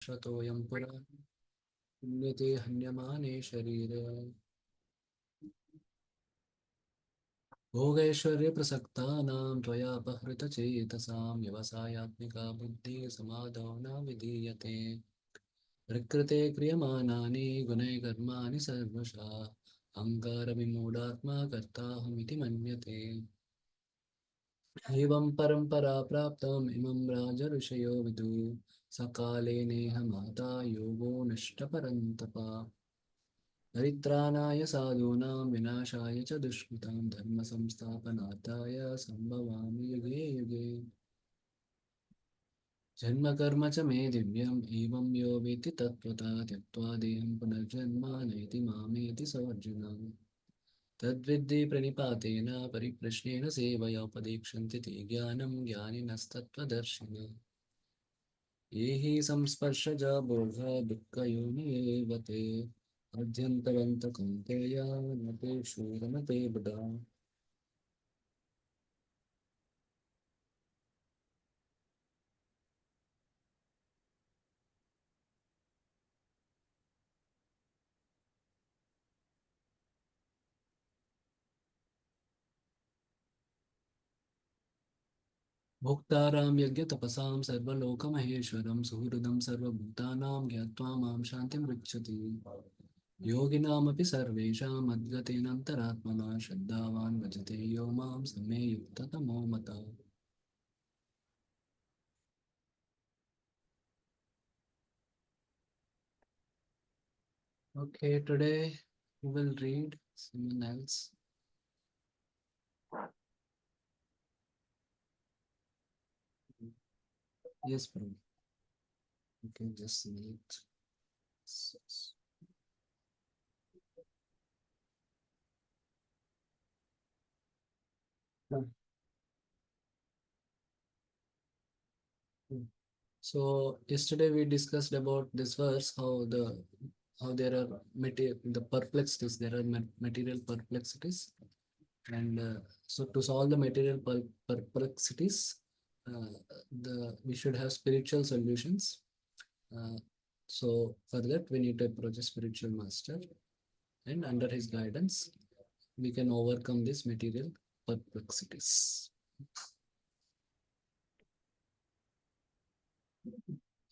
शतोऽयं पुरा पुण्यते हन्यमाने शरीरे भोगैश्वर्यप्रसक्तानां त्वयापहृतचेतसां व्यवसायात्मिका बुद्धिः समादौ न विधीयते प्रकृते क्रियमाणानि गुणैर्कर्माणि सर्वशः अहङ्कारविमूढात्मा कर्ताहमिति मन्यते एवं परम्परा प्राप्तम् इमं राजऋषयो विदुः सकाले नेह माता योगो नष्टपरन्तप परित्राणाय साधूनां विनाशाय च दुष्कृतां धर्मसंस्थापनार्थाय सम्भवामि युगे युगे जन्मकर्म च मे दिव्यम् एवं यो वेत्ति तत्त्वतः त्यक्त्वा देहं पुनर्जन्म नयति मामेति स अर्जुन तद्विद्धि प्रणिपातेन परिप्रश्नेन सेवया उपदेक्षन्ति ते ज्ञानं ज्ञानिनस्तत्त्वदर्शिनः ये हि संस्पर्शजा बोधा दुःखयोनिरेव ते अध्यन्तवन्तः कौन्तेय न ते शूर न ते बुधा भोक्तारां यज्ञतपसां सर्वलोकमहेश्वरं सुहृदं सर्वभूतानां ज्ञात्वा मां शान्तिमृच्छति योगिनामपि सर्वेषां मद्गतेनान्तरात्मना श्रद्धावान् भजते यो मां समे युक्ततमो मतः Okay, today we will read someone else. Yes, bro. Okay, just wait. So yesterday we discussed about this verse, how there are the perplexities, there are material perplexities, and so to solve the material perplexities, uh, the we should have spiritual solutions. Uh, so for that we need to approach a spiritual master, and under his guidance we can overcome these material perplexities.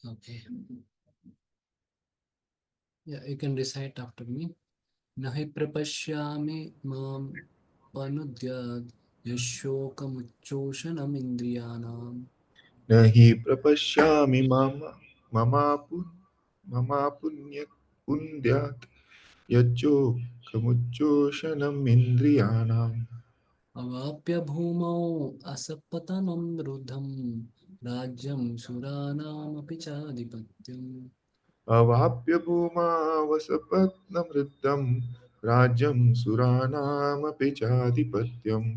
Okay. Yeah, you can recite after me. Nahi prapashyami mam panudyad yashokam indriyanam न हि प्रपश्यामि ममापुन्यपुन्द्यात् यच्चोकमुच्चोषणमिन्द्रियाणाम् avapya bhumau asapatanam rudham rajyam suranam api chadipatyam. अवाप्य भूमावसपत्नमृद्धं राज्यं सुराणामपि चाधिपत्यम्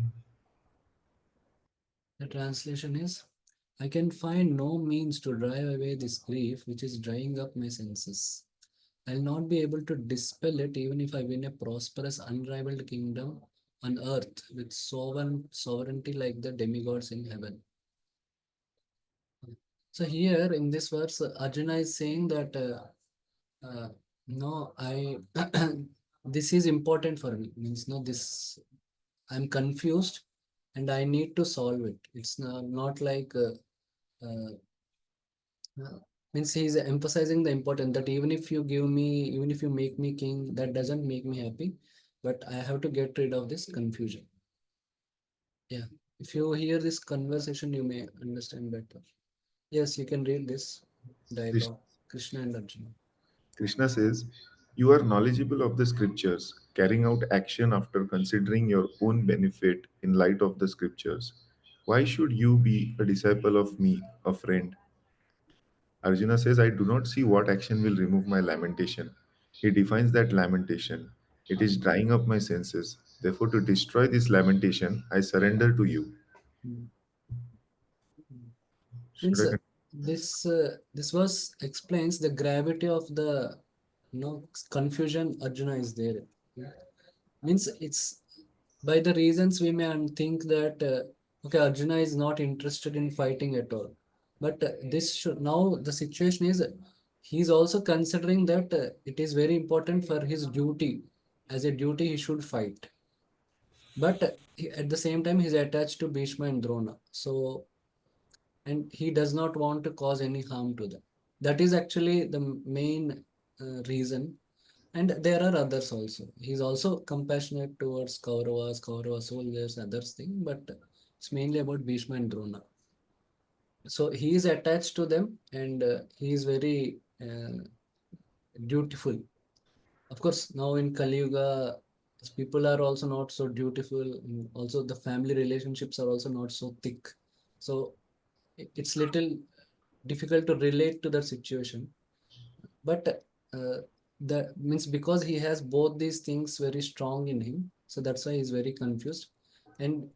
The translation is I can find no means to drive away this grief which is drying up my senses. I'll not be able to dispel it even if I win a prosperous, unrivaled kingdom on earth with sovereignty like the demigods in heaven. So here in this verse, Arjuna is saying that no, I this is important for me. Means no, this I'm confused and I need to solve it. It's not like uh, means he's emphasizing the importance that even if you make me king, that doesn't make me happy, but I have to get rid of this confusion. Yeah, if you hear this conversation, you may understand better. Yes, you can read this Krish- dialogue, Krishna and Arjuna. Krishna says, "You are knowledgeable of the scriptures, carrying out action after considering your own benefit in light of the scriptures. Why should you be a disciple of me, a friend?" Arjuna says, "I do not see what action will remove my lamentation." He defines that lamentation. It is drying up my senses. Therefore, to destroy this lamentation, I surrender to you. Mm. Mm. Should Means I continue? this verse explains the gravity of the confusion Arjuna is there. Yeah. Means it's by the reasons we may think that okay, Arjuna is not interested in fighting at all, but this should now the situation is He's also considering that it is very important for his duty. As a duty, he should fight. But at the same time, he's attached to Bhishma and Drona. So, and he does not want to cause any harm to them. That is actually the main reason. And there are others also. He's also compassionate towards Kaurava soldiers, others thing, but it's mainly about Bhishma and Drona. So he is attached to them, and he is very dutiful. Of course, now in Kali Yuga, people are also not so dutiful. And also, the family relationships are also not so thick. So it's little difficult to relate to that situation. But that means because he has both these things very strong in him, so that's why he's very confused, and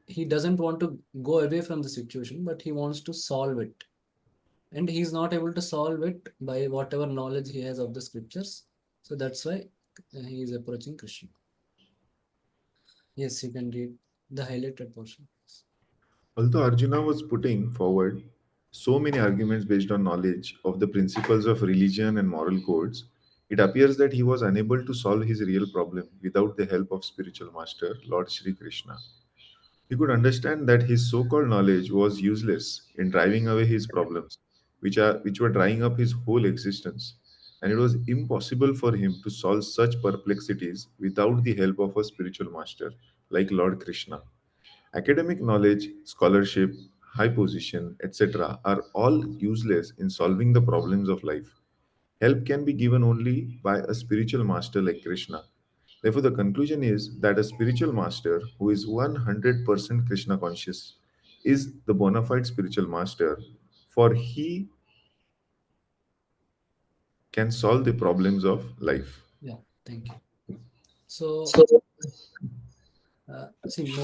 he doesn't want to go away from the situation, but he wants to solve it, and he's not able to solve it by whatever knowledge he has of the scriptures. So that's why he is approaching Krishna. Yes, you can read the highlighted portion. Although Arjuna was putting forward so many arguments based on knowledge of the principles of religion and moral codes, it appears that he was unable to solve his real problem without the help of spiritual master, Lord Sri Krishna. He could understand that his so-called knowledge was useless in driving away his problems, which were drying up his whole existence, and it was impossible for him to solve such perplexities without the help of a spiritual master like Lord Krishna. Academic knowledge, scholarship, high position, etc., are all useless in solving the problems of life. Help can be given only by a spiritual master like Krishna. Therefore, the conclusion is that a spiritual master who is 100% Krishna conscious is the bona fide spiritual master, for he can solve the problems of life. Yeah, thank you. So see,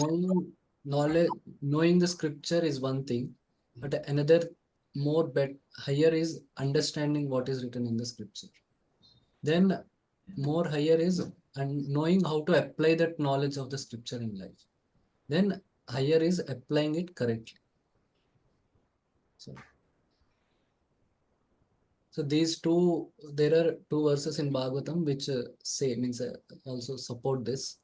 knowing the scripture is one thing, but another more higher is understanding what is written in the scripture. Then more higher is and knowing how to apply that knowledge of the scripture in life. Then higher is applying it correctly. So, so these two, there are two verses in Bhagavatam which say means also support this.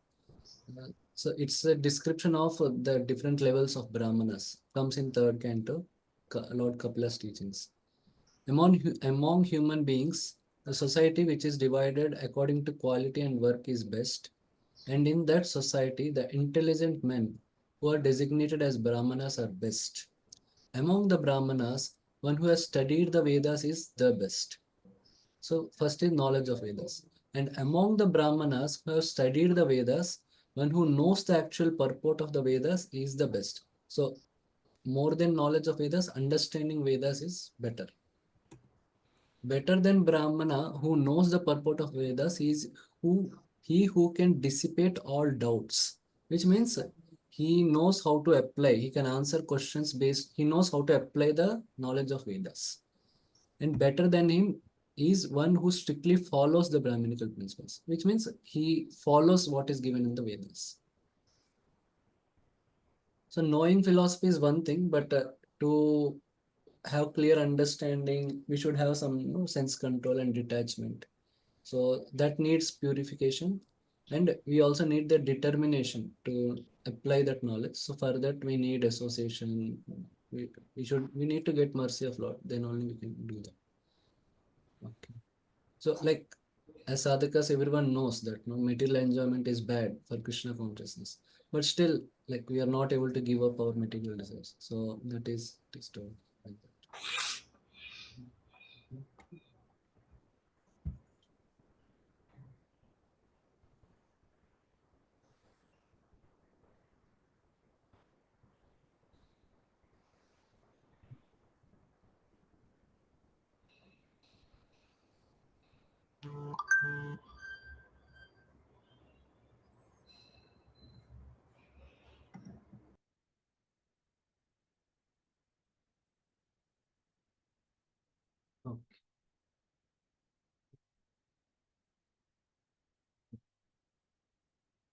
So it's a description of the different levels of Brahmanas. Comes in third canto, Lord Kapila's teachings. Among human beings, the society which is divided according to quality and work is best. And in that society, the intelligent men who are designated as Brahmanas are best. Among the Brahmanas, one who has studied the Vedas is the best. So first is knowledge of Vedas. And among the Brahmanas who have studied the Vedas, one who knows the actual purport of the Vedas is the best. So more than knowledge of Vedas, understanding Vedas is better. Better than Brahmana who knows the purport of Vedas is who he who can dissipate all doubts, which means he knows how to apply. He can answer questions based. He knows how to apply the knowledge of Vedas. And better than him is one who strictly follows the Brahminical principles, which means he follows what is given in the Vedas. So knowing philosophy is one thing, but to have clear understanding, we should have some sense control and detachment. So that needs purification, and we also need the determination to apply that knowledge. So for that we need association. We need to get mercy of Lord. Then only we can do that. Okay. So like as sadhakas, everyone knows that no material enjoyment is bad for Krishna consciousness. But still, like we are not able to give up our material desires. So that is told like that. Okay.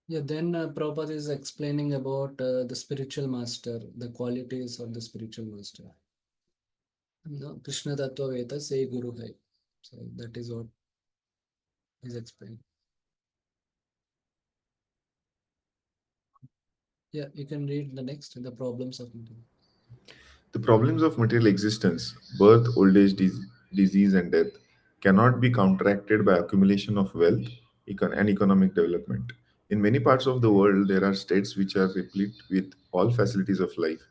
Yeah, then Prabhupada is explaining about the spiritual master, the qualities of the spiritual master. No, Krishna Tattva Veda say Guru Hai. So that is what is explained. Yeah, you can read the next, the problems of material. The problems of material existence, birth, old age, disease, and death, cannot be counteracted by accumulation of wealth and economic development. In many parts of the world, there are states which are replete with all facilities of life,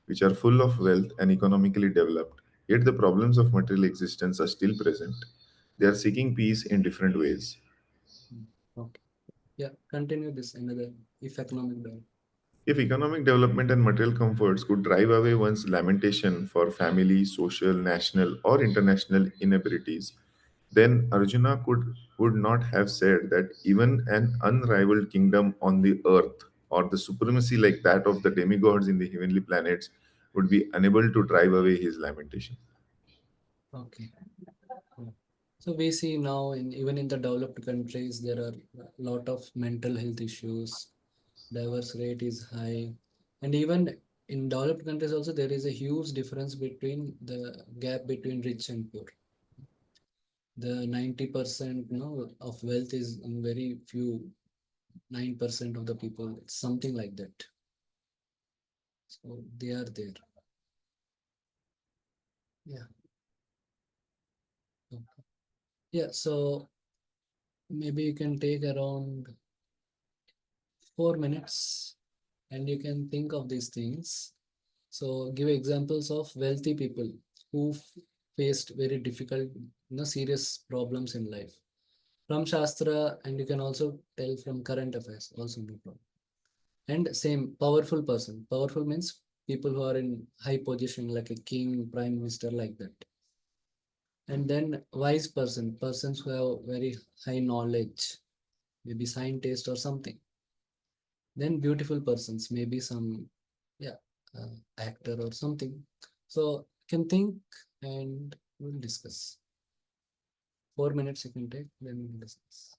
which are full of wealth and economically developed. Yet the problems of material existence are still present. They are seeking peace in different ways. Mm. Okay. Yeah, continue this another if economic development. If economic development and material comforts could drive away one's lamentation for family, social, national, or international inabilities, then Arjuna would not have said that even an unrivaled kingdom on the earth or the supremacy like that of the demigods in the heavenly planets would be unable to drive away his lamentation. Okay. Yeah. So we see now in even in the developed countries there are a lot of mental health issues, divorce rate is high, and even in developed countries also there is a huge difference between the gap between rich and poor. The 90% of wealth is in very few 9% of the people. It's something like that. So they are there. Yeah. Okay. Yeah. So maybe you can take around 4 minutes and you can think of these things. So give examples of wealthy people who faced very difficult, serious problems in life from Shastra, and you can also tell from current affairs, also no problem. And same powerful person. Powerful means people who are in high position, like a king, prime minister, like that. And then wise person, persons who have very high knowledge, maybe scientist or something. Then beautiful persons, maybe some, yeah, actor or something. So you can think and we'll discuss. 4 minutes you can take, then we'll discuss.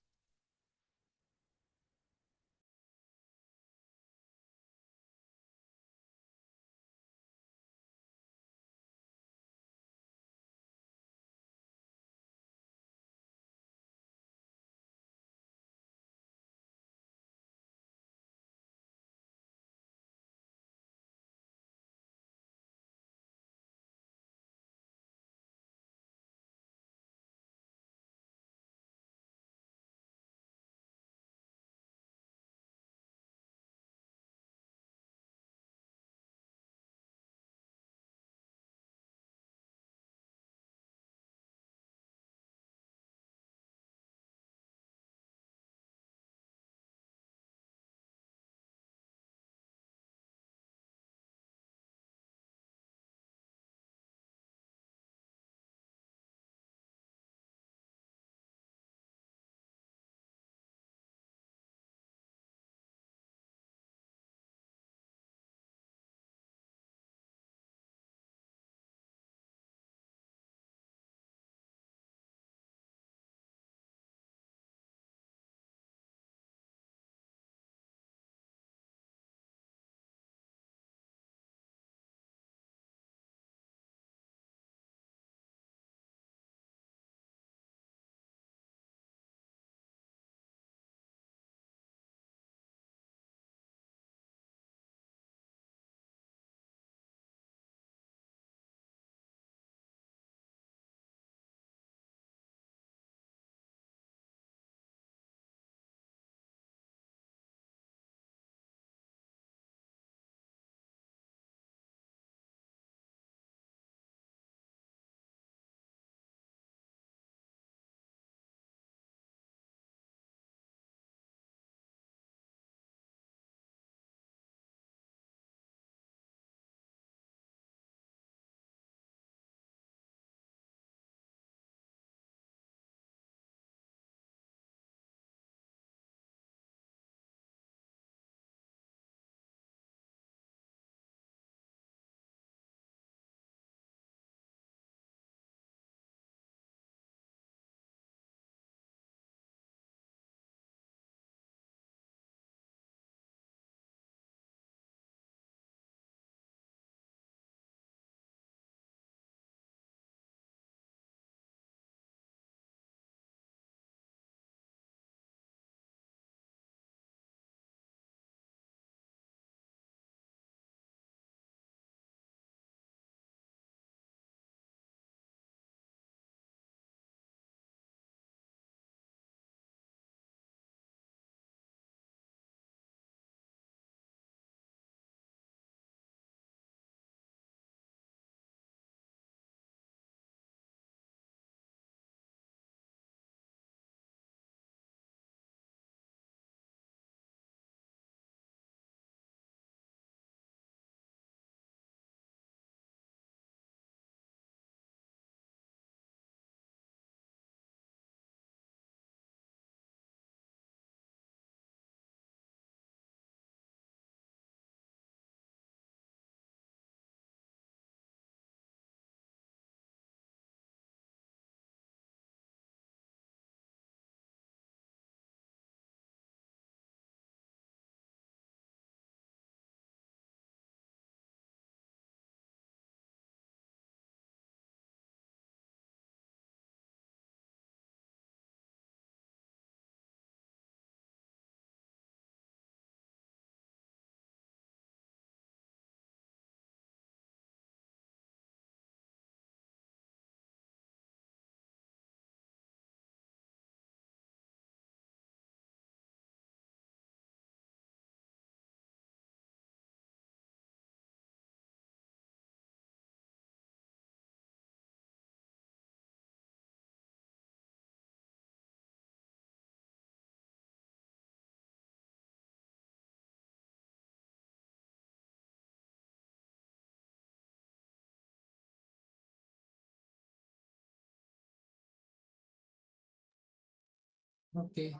Okay.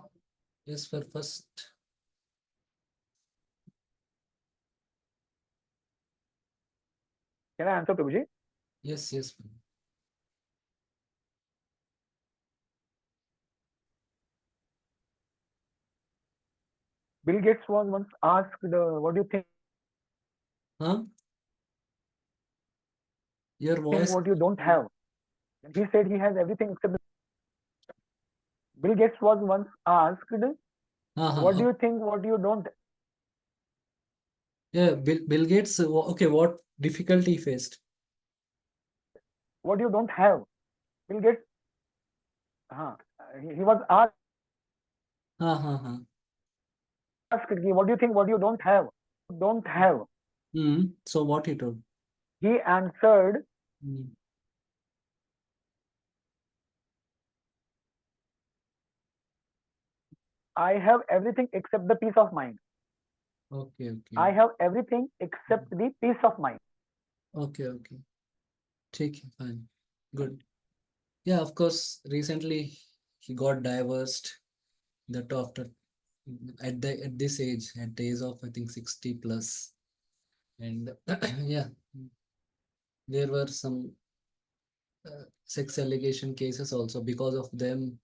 Yes, for first. Can I answer, Prabhuji? Yes, yes. Bill Gates was once asked, "What do you think? What you don't have?" Huh? Your And voice. he said he has everything except the. Bill Gates was once asked, Uh-huh. "What do you think? What you don't? Yeah, Bill Gates. Okay, what difficulty he faced? What you don't have?" Bill Gates, he was asked, Uh-huh. "What do you think? What you don't have? Don't have?" Mm. So what he told? He answered, Mm. "I have everything except the peace of mind. Okay, okay. I have everything except the peace of mind." Okay, okay. Take it, fine. Good. Yeah, of course, recently he got divorced. That after at this age, at the age of I think 60 plus. And yeah, there were some sex allegation cases also. Because of them,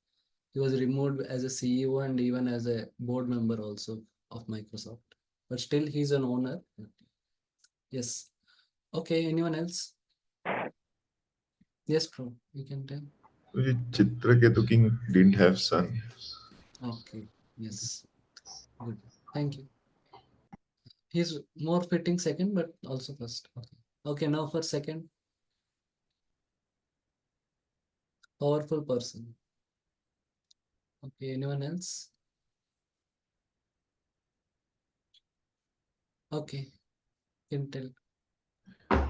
he was removed as a CEO and even as a board member also of Microsoft. But still, he's an owner. Yes. Okay. Anyone else? Yes, bro. You can tell. Chitraketu king didn't have son. Okay. Yes. Good. Thank you. He's more fitting second, but also first. Okay. Okay. Now for second, powerful person. Okay. Anyone else? Okay. Can tell.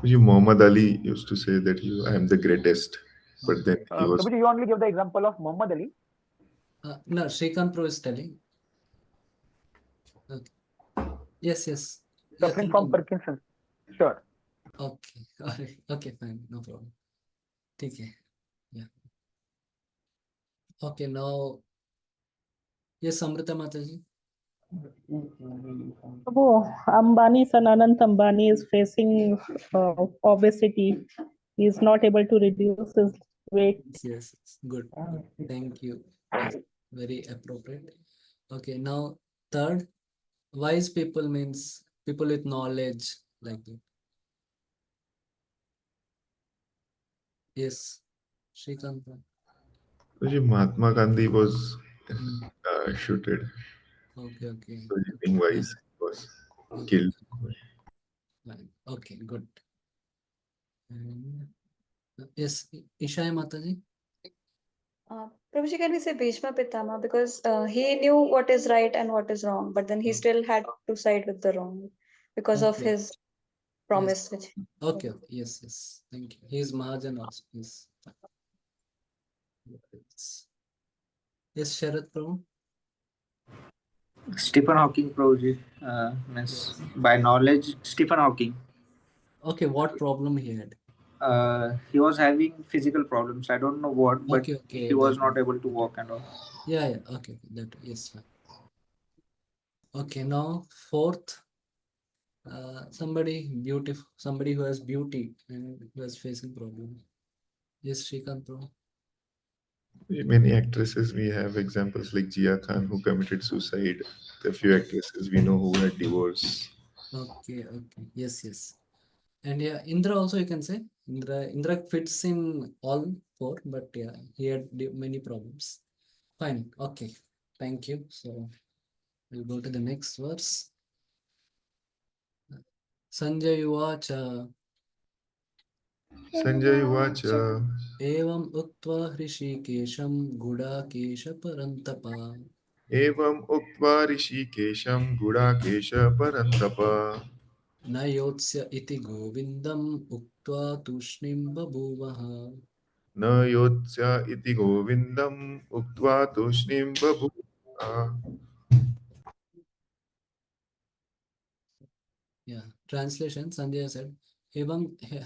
Muhammad Ali used to say that I am the greatest, but then Okay. he was. Prabhuji, you only give the example of Muhammad Ali No, Shrikant Pro is telling. Okay. Yes. Yes. Yeah. suffering from Continue. Parkinson's. Sure. Okay. All right. Okay. Fine. No problem. ठीक है. Yeah. Okay. Now, yes, Amrita Mataji. Oh, Ambani, Sananand Ambani is facing obesity. He is not able to reduce his weight. Yes. Yes. Good. Good. Thank you. Yes. Very appropriate. Okay. Now, third, wise people means people with knowledge like that. Yes. Shrikant. Mahatma Gandhi was Mm. shooted. Okay. Okay. So Okay. being Fine. wise, he was Okay. killed. Fine. Okay. Good. And, yes. Ishai Mataji. Prabhuji, can we say Bhishma Pitama because he knew what is right and what is wrong, but then he Oh, still had to side with the wrong because of okay. his Yes. promise. Which Okay. Okay. Yes. Yes. Thank you. He is Mahajan also. Yes. Yes. Yes, Sharad Prabhu. Stephen Hawking Prabhuji means Yes. by knowledge Stephen Hawking. Okay, what problem he had? He was having physical problems. I don't know what, but Okay, he okay, was that not one. able to Okay. walk and all. Yeah, yeah. Okay, okay, that yes, fine. Okay, now fourth, somebody beautiful, somebody who has beauty and who is facing problem. Yes, Shrikant Prabhu. Many actresses, we have examples like Jia Khan who committed suicide. The few actresses we know who had divorce. Okay, okay. Yes, yes. And yeah, Indra also you can say. Indra fits in all four, but yeah, he had many problems. Fine. Okay. Thank you. So we'll go to the next verse. Sanjay Uvacha. Sanjay Uvacha, एवम् उक्त्वा हृषीकेशं Gudakesh परन्तपा evam uktva rishikesham gudakesh parantapa. न योत्स्य इति गोविन्दम् उक्त्वा तूष्णीं बभूवः. न yotsya iti govindam uktva tushnim babu. Yeah. Translation, Sanjay said,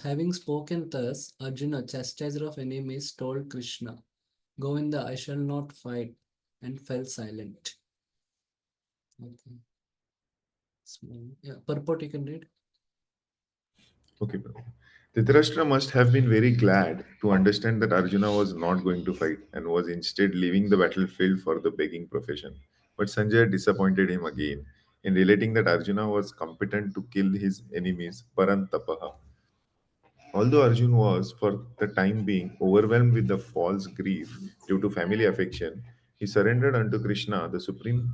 having spoken thus, Arjuna, chastiser of enemies, told Krishna, Govinda, I shall not fight. and fell silent. Okay. Yeah, purport you can read. Okay, Prabhu. Dhritarashtra must have been very glad to understand that Arjuna was not going to fight and was instead leaving the battlefield for the begging profession. But Sanjay disappointed him again in relating that Arjuna was competent to kill his enemies Parantapaha. Although Arjun was, for the time being, overwhelmed with the false grief due to family affection, he surrendered unto Krishna, the supreme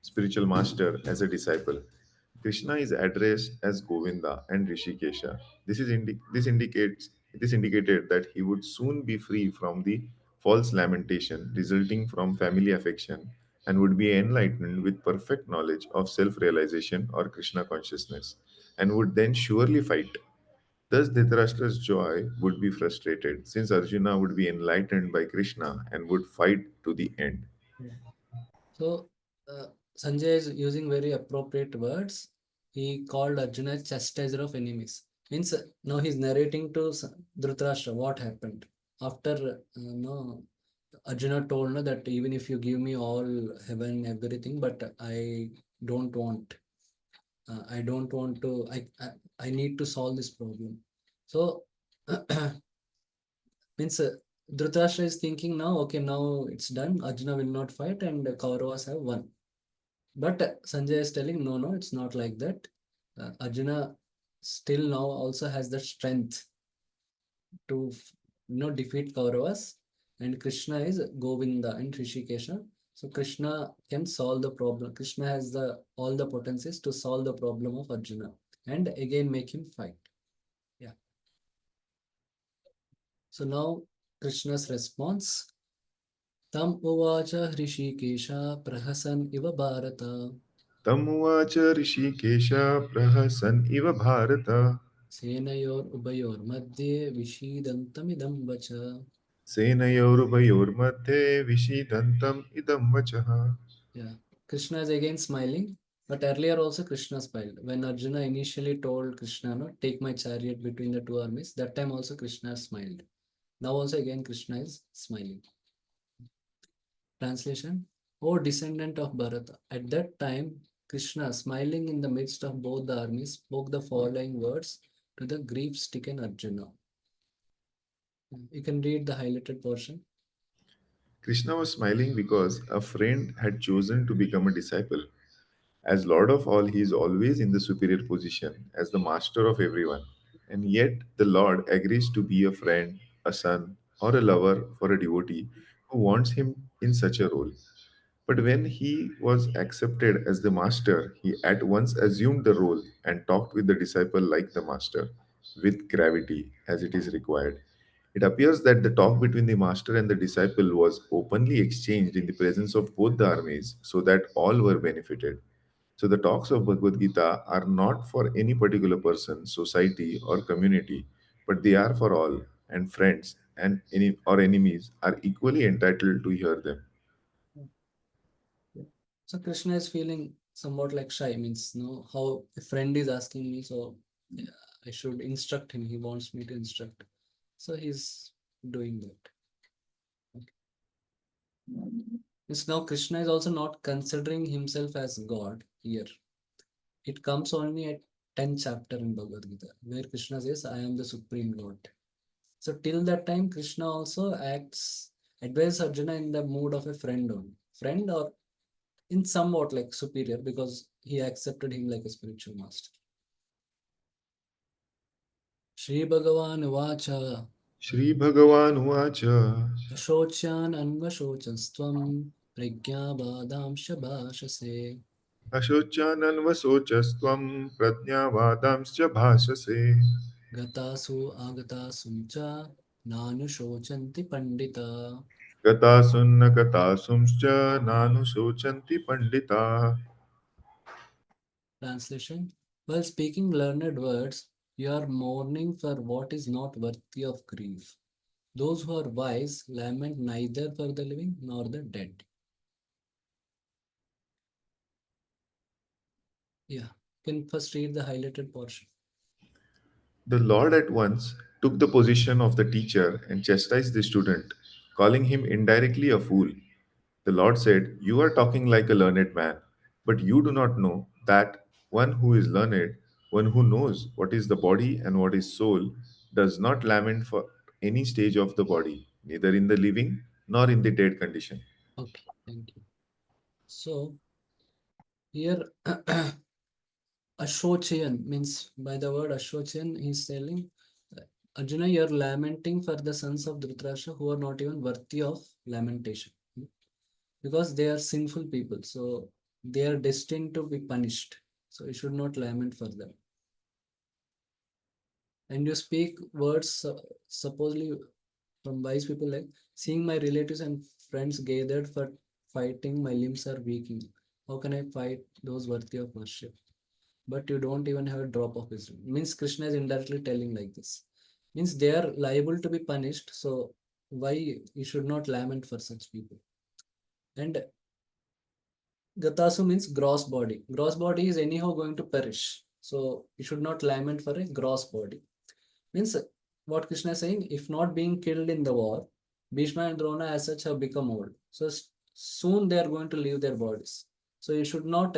spiritual master, as a disciple. Krishna is addressed as Govinda and Rishikesha. This indicated that he would soon be free from the false lamentation resulting from family affection and would be enlightened with perfect knowledge of self-realization or Krishna consciousness and would then surely fight. Thus, Dhritarashtra's joy would be frustrated, since Arjuna would be enlightened by Krishna and would fight to the end. Yeah. So Sanjay is using very appropriate words. He called Arjuna as chastiser of enemies. Means now he's narrating to Dhritarashtra what happened after no Arjuna told no, that even if you give me all heaven, everything, but don't want. I don't want to. I need to solve this problem. So means Dhritarashtra is thinking now. Okay, now it's done. Arjuna will not fight, and Kauravas have won. But Sanjay is telling, no, no, it's not like that. Arjuna still now also has the strength to defeat Kauravas, and Krishna is Govinda and Rishikesha. So Krishna can solve the problem. Krishna has the all the potencies to solve the problem of Arjuna and again make him fight. Yeah. So now Krishna's response. Tam uvacha Hrishikesha prahasan iva bharata Tamuvacha Rishikesha prahasan iva bharata सेनयोर उभयोर मध्ये विषीदन्तमिदं वच. senayorubayormadhe vishidantam idam vachaha. Yeah, Krishna is again smiling, but earlier also Krishna smiled. When Arjuna initially told Krishna, no, take my chariot between the two armies, that time also Krishna smiled. Now also again Krishna is smiling. Translation: O descendant of Bharata, at that time Krishna, smiling in the midst of both the armies, spoke the following words to the grief-stricken Arjuna. You can read the highlighted portion. Krishna was smiling because a friend had chosen to become a disciple. As Lord of all, he is always in the superior position as the master of everyone. And yet, the Lord agrees to be a friend, a son, or a lover for a devotee who wants him in such a role. But when he was accepted as the master, he at once assumed the role and talked with the disciple like the master, with gravity as it is required. It appears that the talk between the master and the disciple was openly exchanged in the presence of both the armies so that all were benefited. So the talks of Bhagavad Gita are not for any particular person, society, or community, but they are for all, and friends and any or enemies are equally entitled to hear them. Yeah. So Krishna is feeling somewhat like shy, means no, how a friend is asking me, so yeah, I should instruct him. He wants me to instruct. So he's doing that. Okay. Means now Krishna is also not considering himself as God here. It comes only at 10th chapter in Bhagavad Gita, where Krishna says, I am the Supreme Lord. So till that time, Krishna also advises Arjuna in the mood of a friend only. Friend or in somewhat like superior because he accepted him like a spiritual master. Shri Bhagavan Vacha Shri Bhagavan Uvacha Ashochan Anvashochanstvam Pragyabhadamsha Bhashase Ashochananvasocastvam Prajnavadamscha Bhashase Gatasu Agatasumcha Nanushocanti Pandita. Gatasunna Gatasumscha Nanu Shochanti Pandita. Translation: while speaking learned words, you are mourning for what is not worthy of grief. Those who are wise lament neither for the living nor the dead. Yeah, you can first read the highlighted portion. The Lord at once took the position of the teacher and chastised the student, calling him indirectly a fool. The Lord said, "You are talking like a learned man, but you do not know that one who is learned, one who knows what is the body and what is soul, does not lament for any stage of the body, neither in the living nor in the dead condition." Okay, thank you. So here Ashochayan means, by the word Ashochayan, he's telling Arjuna, you're lamenting for the sons of Dhritarashtra who are not even worthy of lamentation because they are sinful people. So they are destined to be punished. So you should not lament for them. And you speak words supposedly from wise people like, seeing my relatives and friends gathered for fighting, my limbs are weakening. How can I fight those worthy of worship? But you don't even have a drop of wisdom. Means Krishna is indirectly telling like this. Means they are liable to be punished. So why you should not lament for such people? And Gatasu means gross body. Gross body is anyhow going to perish. So you should not lament for a gross body. Means what Krishna is saying, if not being killed in the war, Bhishma and Drona as such have become old. So soon they are going to leave their bodies. So you should not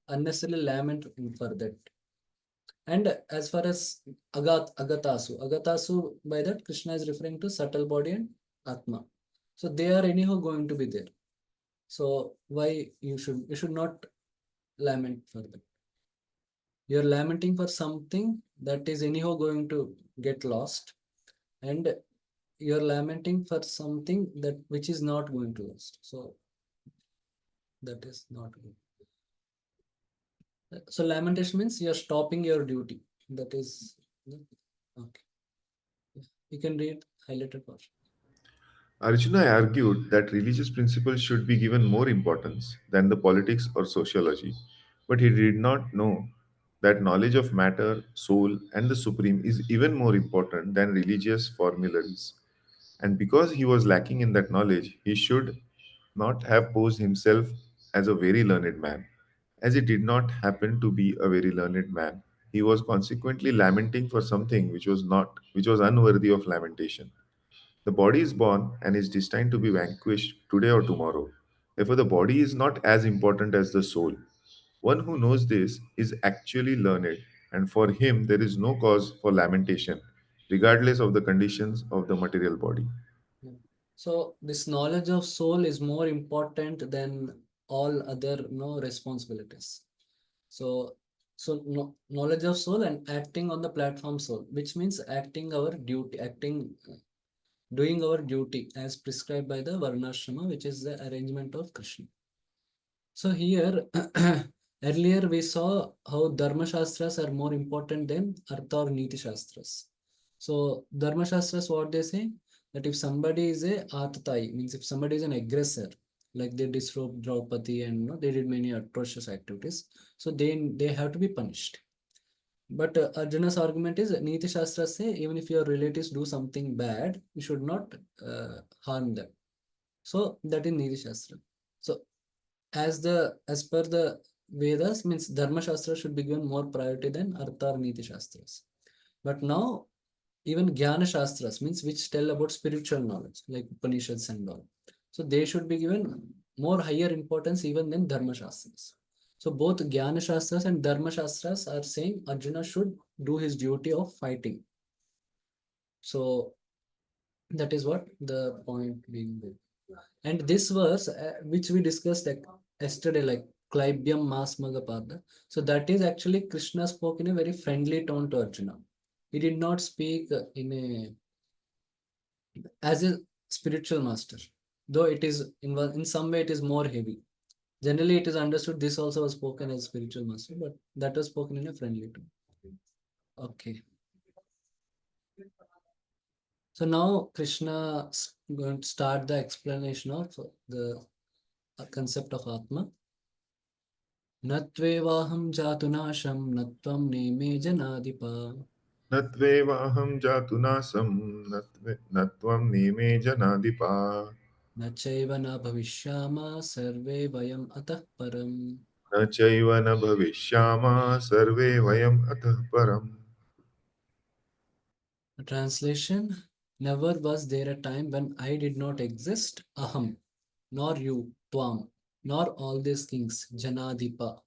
unnecessarily lament for that. And as far as Agatasu, by that Krishna is referring to subtle body and Atma. So they are anyhow going to be there. So why you should not lament for that. You're lamenting for something that is anyhow going to get lost, and you're lamenting for something that which is not going to last. So that is not good. So lamentation means you're stopping your duty. That is okay. You can read highlighted portion. Arjuna argued that religious principles should be given more importance than the politics or sociology, but he did not know that knowledge of matter, soul, and the supreme is even more important than religious formularies. And because he was lacking in that knowledge, he should not have posed himself as a very learned man. As he did not happen to be a very learned man, he was consequently lamenting for something which was unworthy of lamentation. The body is born and is destined to be vanquished today or tomorrow. Therefore, the body is not as important as the soul. One who knows this is actually learned, and for him there is no cause for lamentation, regardless of the conditions of the material body. Yeah. So this knowledge of soul is more important than all other responsibilities. So knowledge of soul and acting on the platform soul, which means acting our duty, doing our duty as prescribed by the Varnashrama, which is the arrangement of Krishna. So here, earlier we saw how Dharma Shastras are more important than Artha or Niti Shastras. So Dharma Shastras, what they say, that if somebody is a Atatai, means if somebody is an aggressor, like they disrobed Draupadi and they did many atrocious activities, so they have to be punished. But Arjuna's argument is Niti Shastras say even if your relatives do something bad, you should not harm them. So that is Niti Shastra. So as per the Vedas, means Dharma Shastra should be given more priority than Artha or Niti Shastras. But now even Jnana Shastras means which tell about spiritual knowledge, like Upanishads and all. So they should be given more higher importance even than Dharma Shastras. So both Jnana Shastras and Dharma Shastras are saying Arjuna should do his duty of fighting. So that is what the point being there. And this verse, which we discussed like yesterday, like Klaibyam Mas Magapada. So that is actually Krishna spoke in a very friendly tone to Arjuna. He did not speak as a spiritual master, though it is in some way it is more heavy. Generally, it is understood this also was spoken as spiritual master, but that was spoken in a friendly tone. Okay. So now Krishna is going to start the explanation of the concept of Atma. Natvevaham jatunasham natvam neme janadipa Natvevaham jatunasam natvam neme janadipa nachaiva na bhavishyama sarve vayam atah param. न चैव न भविष्यामः सर्वे वयम् अतः परम्. Translation: Never was there a time when I did not exist, aham, nor you, Tvam, nor all these kings, Janadipa,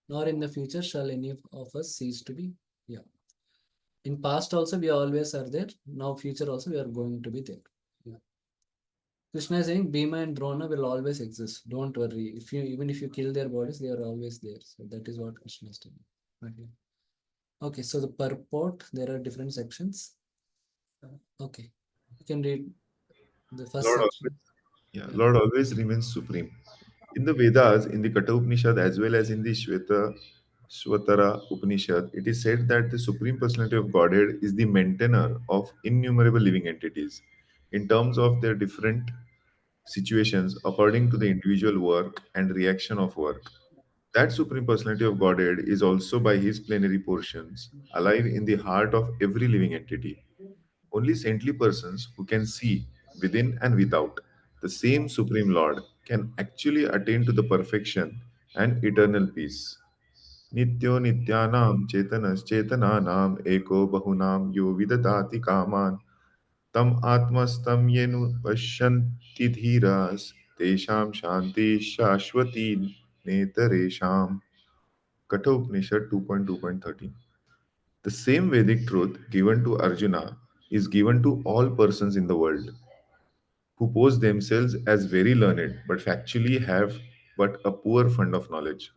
nor in the future shall any of us cease to be. Yeah. In past also we always are there. Now future also we are going to be there. Yeah. Krishna is saying Bhima and Drona will always exist. Don't worry. If you even if you kill their bodies, they are always there. So that is what Krishna is telling. Okay. Okay. So the purport, there are different sections. Okay. You can read the first Lord always, section. yeah, Yeah. Lord always remains supreme. In the Vedas, in the Katha Upanishad, as well as in the Shvatara Upanishad, it is said that the Supreme Personality of Godhead is the maintainer of innumerable living entities in terms of their different situations according to the individual work and reaction of work. That Supreme Personality of Godhead is also by his plenary portions alive in the heart of every living entity. Only saintly persons who can see within and without the same Supreme Lord can actually attain to the perfection and eternal peace. Nityo nityanam chetanas chetananam eko bahunam yo vidadati kaman tam atmastam yenu pashanti dhiras tesham shanti shashwati netaresham. Katha Upanishad 2.2.13. The same Vedic truth given to Arjuna is given to all persons in the world who pose themselves as very learned but factually have but a poor fund of knowledge.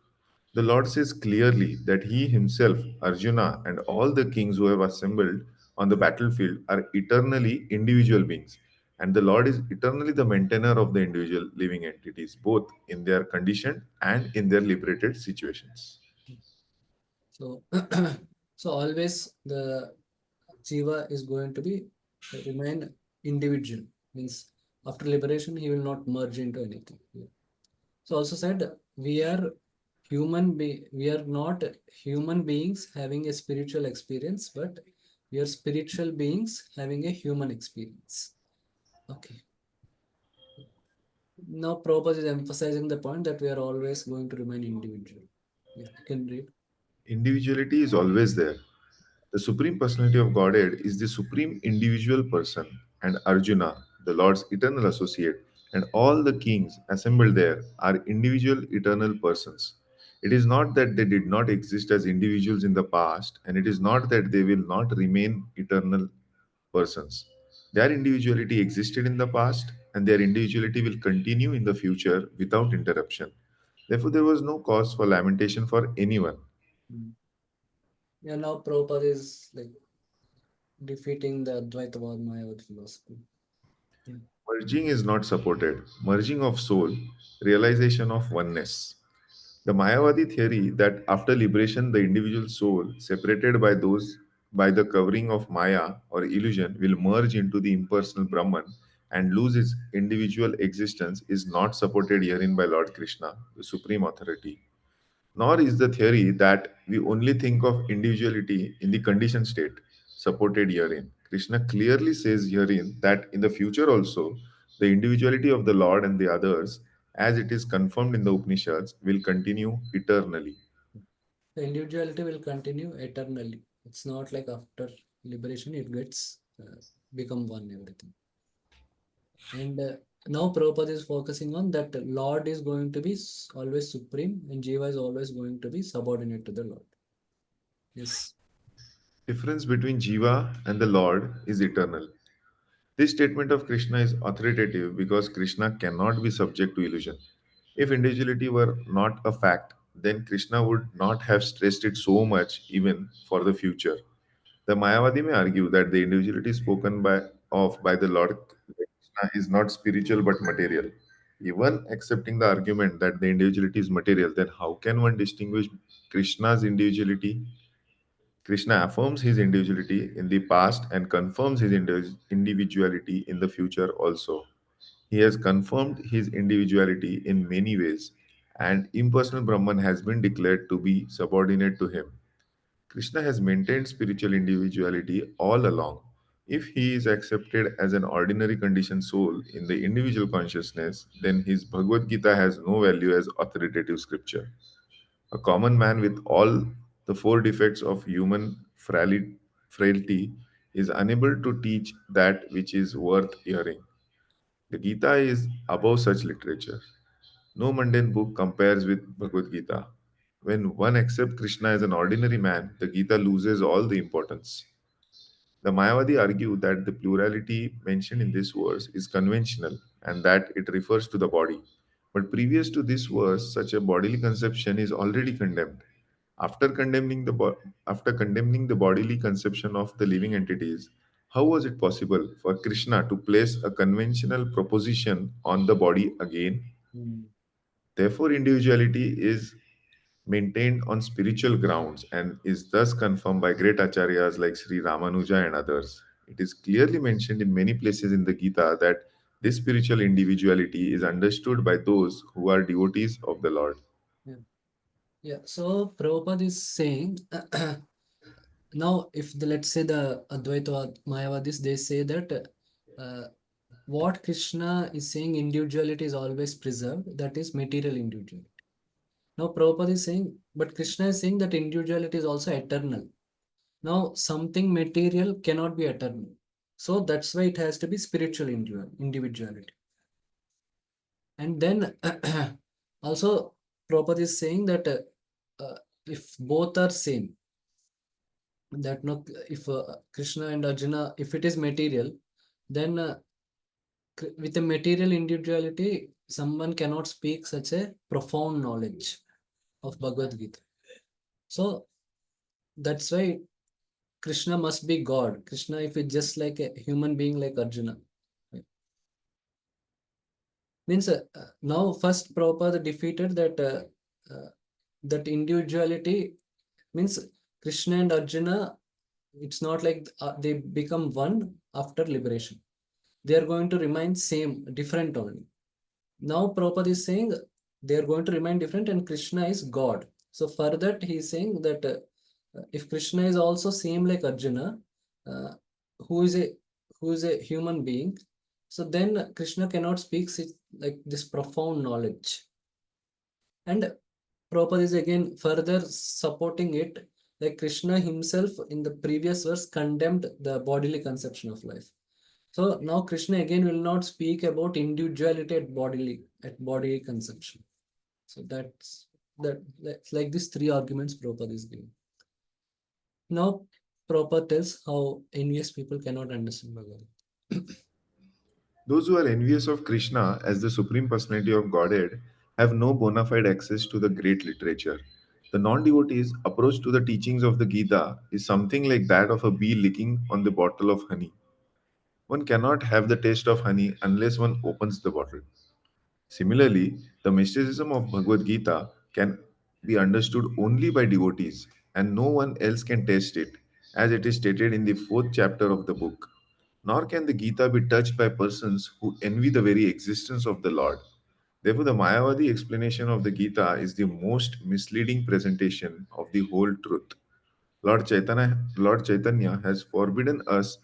The Lord says clearly that He Himself, Arjuna, and all the kings who have assembled on the battlefield are eternally individual beings, and the Lord is eternally the maintainer of the individual living entities, both in their conditioned and in their liberated situations. So so always the Jiva is going to be remain individual. Means after liberation he will not merge into anything. Yeah. So also said we are we are not human beings having a spiritual experience, but we are spiritual beings having a human experience. Okay. Now Prabhupada is emphasizing the point that we are always going to remain individual. Yeah, you can read. Individuality is always there. The Supreme Personality of Godhead is the supreme individual person, and Arjuna, the Lord's eternal associate, and all the kings assembled there are individual eternal persons. It is not that they did not exist as individuals in the past, and it is not that they will not remain eternal persons. Their individuality existed in the past, and their individuality will continue in the future without interruption. Therefore, there was no cause for lamentation for anyone. Mm. Yeah, now Prabhupada is like defeating the Advaitavad Mayavad philosophy. Yeah. Merging is not supported. Merging of soul, realization of oneness. The Mayavadi theory that after liberation the individual soul, separated by those by the covering of Maya or illusion, will merge into the impersonal Brahman and lose its individual existence is not supported herein by Lord Krishna, the supreme authority. Nor is the theory that we only think of individuality in the conditioned state supported herein. Krishna clearly says herein that in the future also, the individuality of the Lord and the others, as it is confirmed in the Upanishads, will continue eternally. The individuality will continue eternally. It's not like after liberation it gets become one everything. And now Prabhupada is focusing on that Lord is going to be always supreme and Jiva is always going to be subordinate to the Lord. Yes. Difference between Jiva and the Lord is eternal. This statement of Krishna is authoritative because Krishna cannot be subject to illusion. If individuality were not a fact, then Krishna would not have stressed it so much even for the future. The Mayavadi may argue that the individuality spoken by the Lord Krishna is not spiritual but material. Even accepting the argument that the individuality is material, then how can one distinguish Krishna's individuality? Krishna affirms his individuality in the past and confirms his individuality in the future also. He has confirmed his individuality in many ways, and impersonal Brahman has been declared to be subordinate to him. Krishna has maintained spiritual individuality all along. If he is accepted as an ordinary conditioned soul in the individual consciousness, then his Bhagavad Gita has no value as authoritative scripture. A common man with all the four defects of human frailty is unable to teach that which is worth hearing. The Gita is above such literature. No mundane book compares with Bhagavad Gita. When one accepts Krishna as an ordinary man, the Gita loses all the importance. The Mayavadi argue that the plurality mentioned in this verse is conventional and that it refers to the body. But previous to this verse, such a bodily conception is already condemned. After after condemning the bodily conception of the living entities, how was it possible for Krishna to place a conventional proposition on the body again? Hmm. Therefore, individuality is maintained on spiritual grounds and is thus confirmed by great acharyas like Sri Ramanuja and others. It is clearly mentioned in many places in the Gita that this spiritual individuality is understood by those who are devotees of the Lord. Yeah. Yeah. So Prabhupada is saying now, if the, let's say the Advaita or Mayavadis, they say that what Krishna is saying, individuality is always preserved, that is material individuality. Now, Prabhupada is saying, but Krishna is saying that individuality is also eternal. Now, something material cannot be eternal. So that's why it has to be spiritual individuality. And then also, Prabhupada is saying that if both are same, that not if Krishna and Arjuna, if it is material, then with a material individuality, someone cannot speak such a profound knowledge of Bhagavad Gita. So that's why Krishna must be God. Krishna, if it's just like a human being like Arjuna. Means now first Prabhupada defeated that individuality, means Krishna and Arjuna, it's not like they become one after liberation. They are going to remain same, different only. Now Prabhupada is saying they are going to remain different and Krishna is God. So for that he is saying that if Krishna is also same like Arjuna, uh, who is a human being, so then Krishna cannot speak like this profound knowledge. And Prabhupada is again further supporting it, like Krishna himself in the previous verse condemned the bodily conception of life. So now Krishna again will not speak about individuality at bodily conception. So that's like these three arguments Prabhupada is giving. Now Prabhupada tells how envious people cannot understand Bhagavad Gita. Those who are envious of Krishna as the Supreme Personality of Godhead have no bona fide access to the great literature. The non devotee's approach to the teachings of the Gita is something like that of a bee licking on the bottle of honey. One cannot have the taste of honey unless one opens the bottle. Similarly, the mysticism of Bhagavad Gita can be understood only by devotees, and no one else can taste it, as it is stated in the fourth chapter of the book. Nor can the Gita be touched by persons who envy the very existence of the Lord. Therefore, the Mayavadi explanation of the Gita is the most misleading presentation of the whole truth. Lord Chaitanya has forbidden us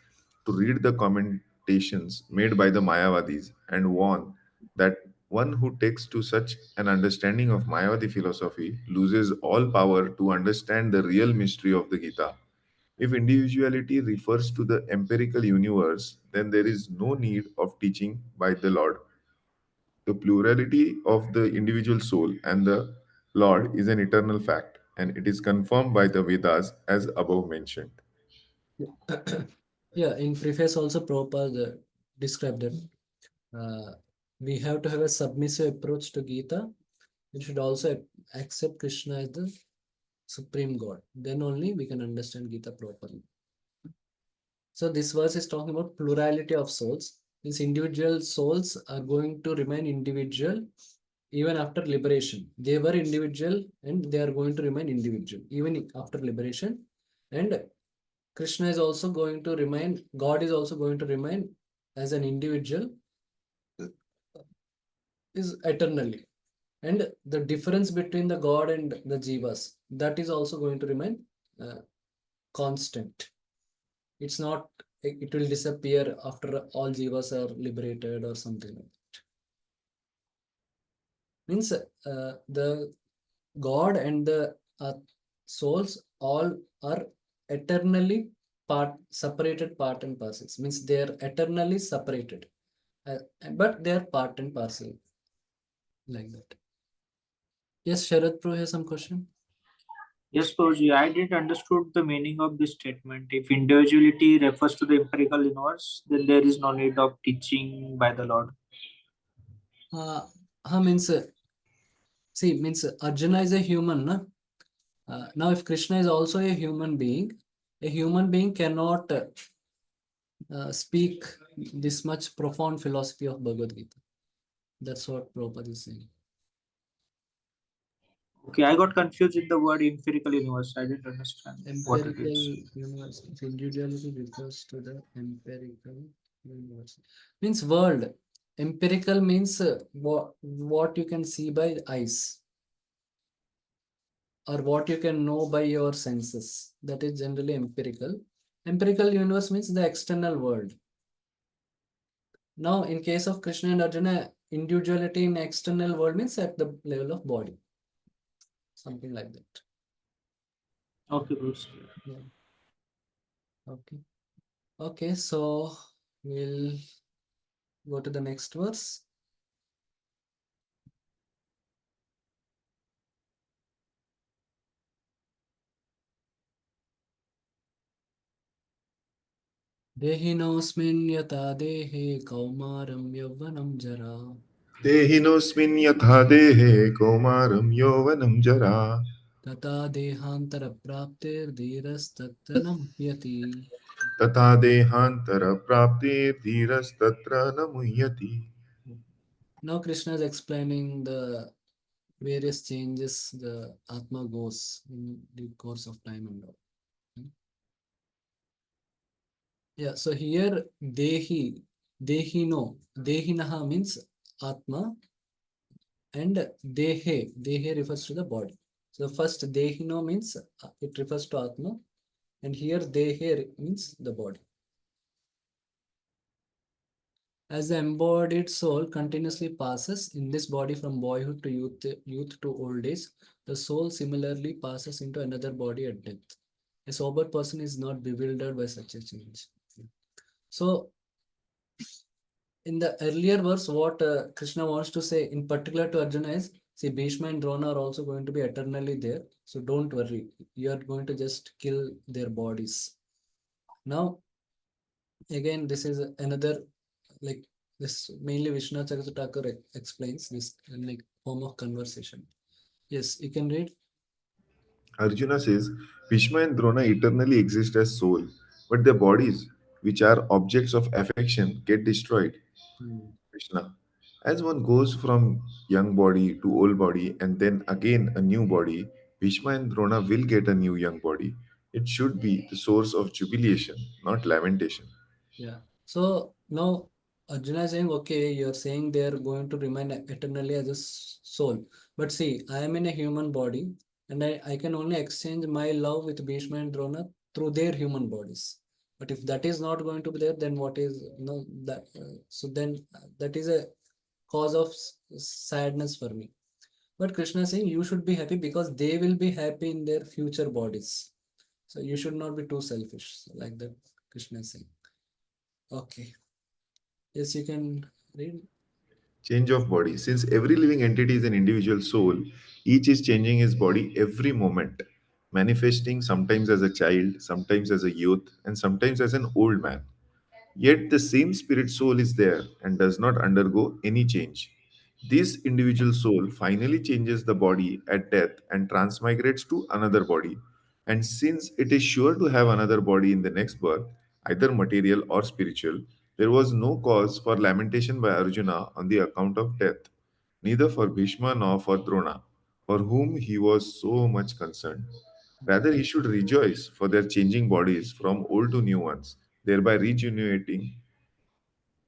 to read the commentations made by the Mayavadis and warn that one who takes to such an understanding of Mayavadi philosophy loses all power to understand the real mystery of the Gita. If individuality refers to the empirical universe, then there is no need of teaching by the Lord. The plurality of the individual soul and the Lord is an eternal fact, and it is confirmed by the Vedas as above mentioned. Yeah, in preface also Prabhupada described that we have to have a submissive approach to Gita. We should also accept Krishna as the Supreme God. Then only we can understand Gita properly. So this verse is talking about plurality of souls. These individual souls are going to remain individual even after liberation. They were individual and they are going to remain individual even after liberation. And Krishna is also going to remain, God is also going to remain as an individual is eternally. And the difference between the God and the Jivas, that is also going to remain constant. It's not, it will disappear after all Jivas are liberated or something like that. Means the God and the souls all are eternally separated part and parcels. Means they are eternally separated, uh, but they are part and parcel like that. Yes, Sharad Pro has some question. Yes, Prabhuji, I didn't understood the meaning of this statement. If individuality refers to the empirical universe, then there is no need of teaching by the Lord. Means see, means Arjuna is a human, na? Now, if Krishna is also a human being cannot speak this much profound philosophy of Bhagavad Gita. That's what Prabhupada is saying. Okay, I got confused with the word empirical universe. I didn't understand what it Empirical is. universe. Individuality refers to the empirical universe. Means world. Empirical means what you can see by eyes or what you can know by your senses. That is generally empirical. Empirical universe means the external world. Now, in case of Krishna and Arjuna, individuality in external world means at the level of body. Something like that. Okay, Bruce. Yeah. Okay. Okay, so we'll go to the next verse. देहिनोऽस्मिन् यथा देहे कौमारं यौवनं जरा देहिनोऽस्मिन् यथा देहे कौमारं यौवनं जरा तथा देहान्तरप्राप्तिर्धीरस्तत्र न मुह्यति. तथा देहान्तरप्राप्तिर्धीरस्तत्र न मुह्यति. Now Krishna is explaining the various changes the Atma goes in the course of time and all. Yeah, so here Dehinaha means Atma, and Dehe refers to the body. So first Dehino means it refers to Atma, and here Dehe means the body. As the embodied soul continuously passes in this body from boyhood to youth to old age, the soul similarly passes into another body at death. A sober person is not bewildered by such a change. So in the earlier verse, what Krishna wants to say in particular to Arjuna is, see, Bhishma and Drona are also going to be eternally there. So don't worry, you are going to just kill their bodies. Now, again, this is another, like this mainly Vishnu Thakur explains this in like form of conversation. Yes, you can read. Arjuna says, Bhishma and Drona eternally exist as soul, but their bodies, which are objects of affection, get destroyed. Hmm. Krishna. As one goes from young body to old body and then again a new body, Bhishma and Drona will get a new young body. It should be the source of jubilation, not lamentation. Yeah. So now Arjuna is saying, okay, you're saying they're going to remain eternally as a soul. But see, I am in a human body and I can only exchange my love with Bhishma and Drona through their human bodies. But if that is not going to be there, then what is, no, that, so then that is a cause of sadness for me. But Krishna is saying you should be happy because they will be happy in their future bodies. So you should not be too selfish. So like that, Krishna is saying. Okay. Yes, you can read. Change of body. Since every living entity is an individual soul, each is changing his body every moment, manifesting sometimes as a child, sometimes as a youth, and sometimes as an old man. Yet the same spirit soul is there and does not undergo any change. This individual soul finally changes the body at death and transmigrates to another body. And since it is sure to have another body in the next birth, either material or spiritual, there was no cause for lamentation by Arjuna on the account of death, neither for Bhishma nor for Drona, for whom he was so much concerned. Rather, he should rejoice for their changing bodies from old to new ones, thereby regenerating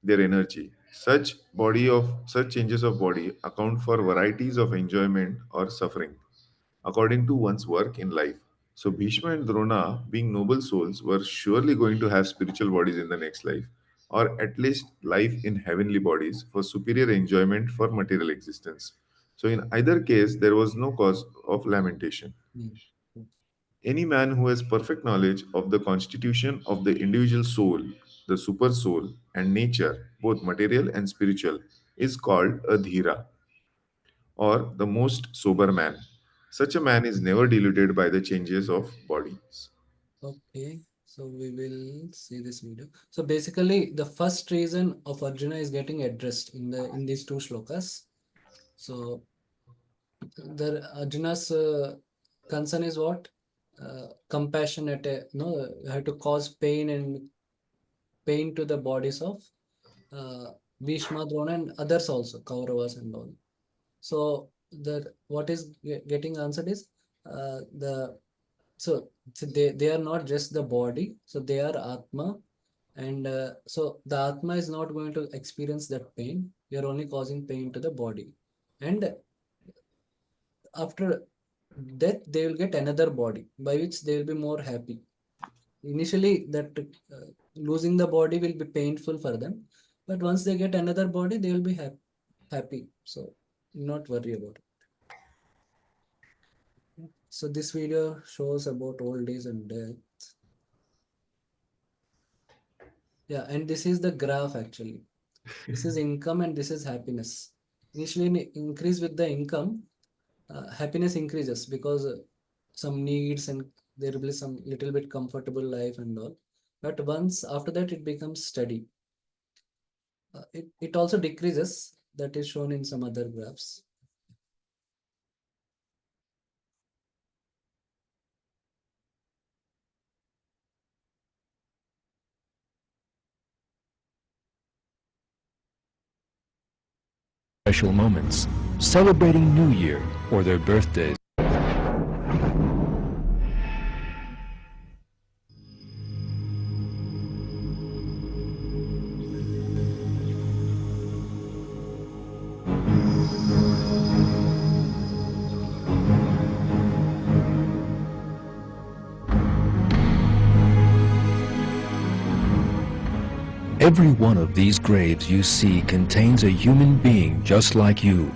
their energy. Such changes of body account for varieties of enjoyment or suffering according to one's work in life. So Bhishma and Drona, being noble souls, were surely going to have spiritual bodies in the next life, or at least life in heavenly bodies for superior enjoyment for material existence. So in either case, there was no cause of lamentation. Hmm. Any man who has perfect knowledge of the constitution of the individual soul, the super soul, and nature, both material and spiritual, is called a dhira, or the most sober man. Such a man is never deluded by the changes of bodies. Okay, so we will see this video. So basically, the first reason of Arjuna is getting addressed in these two shlokas. So the Arjuna's concern is what? Compassionate, no, have to cause pain to the bodies of Bhishma, Drona, and others also, Kauravas and all. So the what is getting answered is the so they are not just the body, so they are Atma, and so the Atma is not going to experience that pain. You are only causing pain to the body, and after death they will get another body by which they will be more happy. Initially, that losing the body will be painful for them, but once they get another body, they will be happy. So not worry about it. So this video shows about old age and death. Yeah, and this is the graph actually. This is income and this is happiness. Initially, increase with the income, happiness increases because some needs and there will be some little bit comfortable life and all. But once after that, it becomes steady. It also decreases. That is shown in some other graphs. Special moments, celebrating New Year or their birthdays. Every one of these graves you see contains a human being just like you.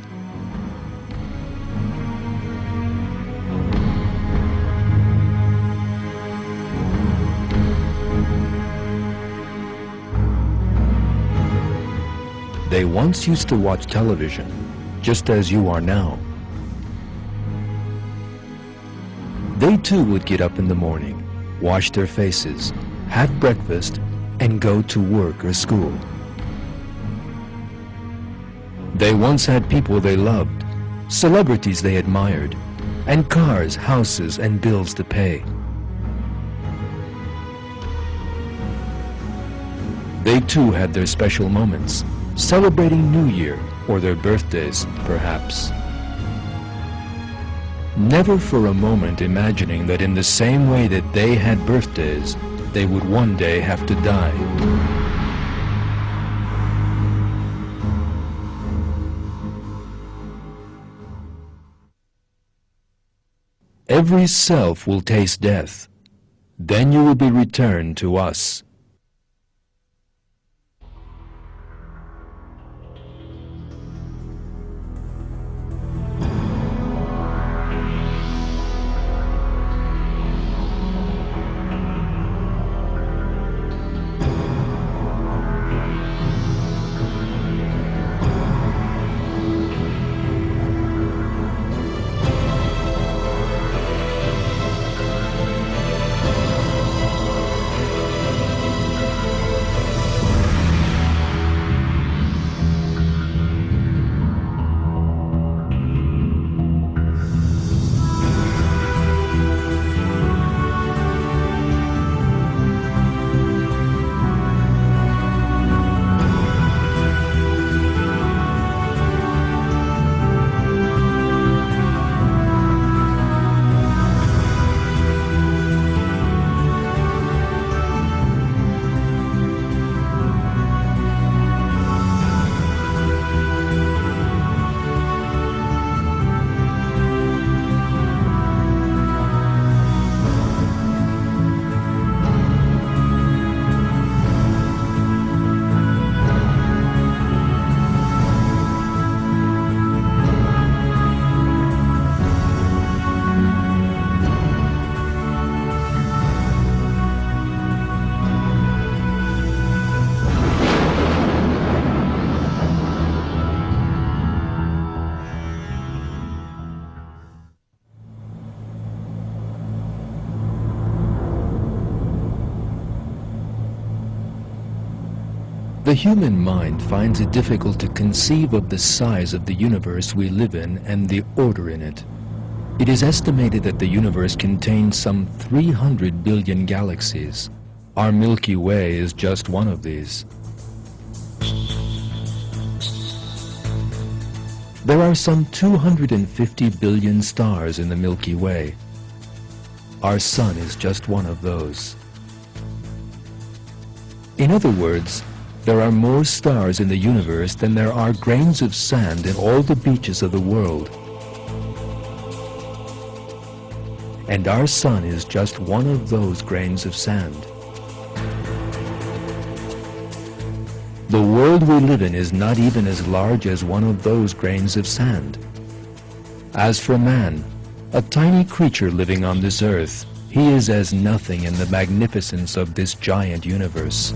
They once used to watch television, just as you are now. They too would get up in the morning, wash their faces, have breakfast, and go to work or school. They once had people they loved, celebrities they admired, and cars, houses, and bills to pay. They too had their special moments, celebrating New Year or their birthdays, perhaps. Never for a moment imagining that in the same way that they had birthdays, they would one day have to die. Every self will taste death. Then you will be returned to us. The human mind finds it difficult to conceive of the size of the universe we live in and the order in it. It is estimated that the universe contains some 300 billion galaxies. Our Milky Way is just one of these. There are some 250 billion stars in the Milky Way. Our Sun is just one of those. In other words, there are more stars in the universe than there are grains of sand in all the beaches of the world. And our Sun is just one of those grains of sand. The world we live in is not even as large as one of those grains of sand. As for man, a tiny creature living on this earth, he is as nothing in the magnificence of this giant universe.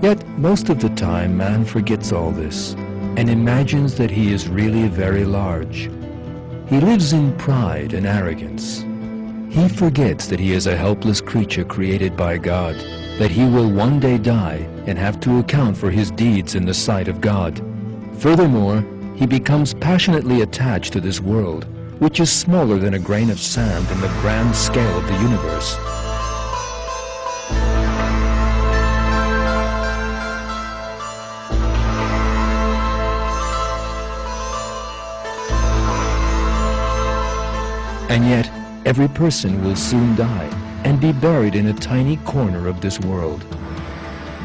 Yet, most of the time, man forgets all this and imagines that he is really very large. He lives in pride and arrogance. He forgets that he is a helpless creature created by God, that he will one day die and have to account for his deeds in the sight of God. Furthermore, he becomes passionately attached to this world, which is smaller than a grain of sand in the grand scale of the universe. And yet, every person will soon die and be buried in a tiny corner of this world.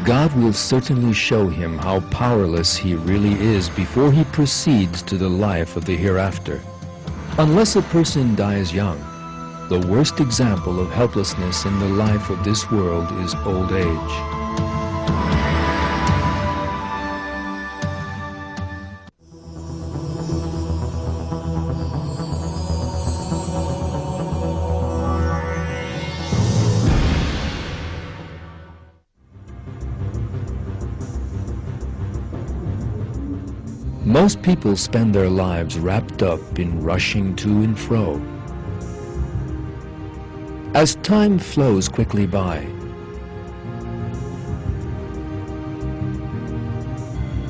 God will certainly show him how powerless he really is before he proceeds to the life of the hereafter. Unless a person dies young, the worst example of helplessness in the life of this world is old age. Most people spend their lives wrapped up in rushing to and fro. As time flows quickly by,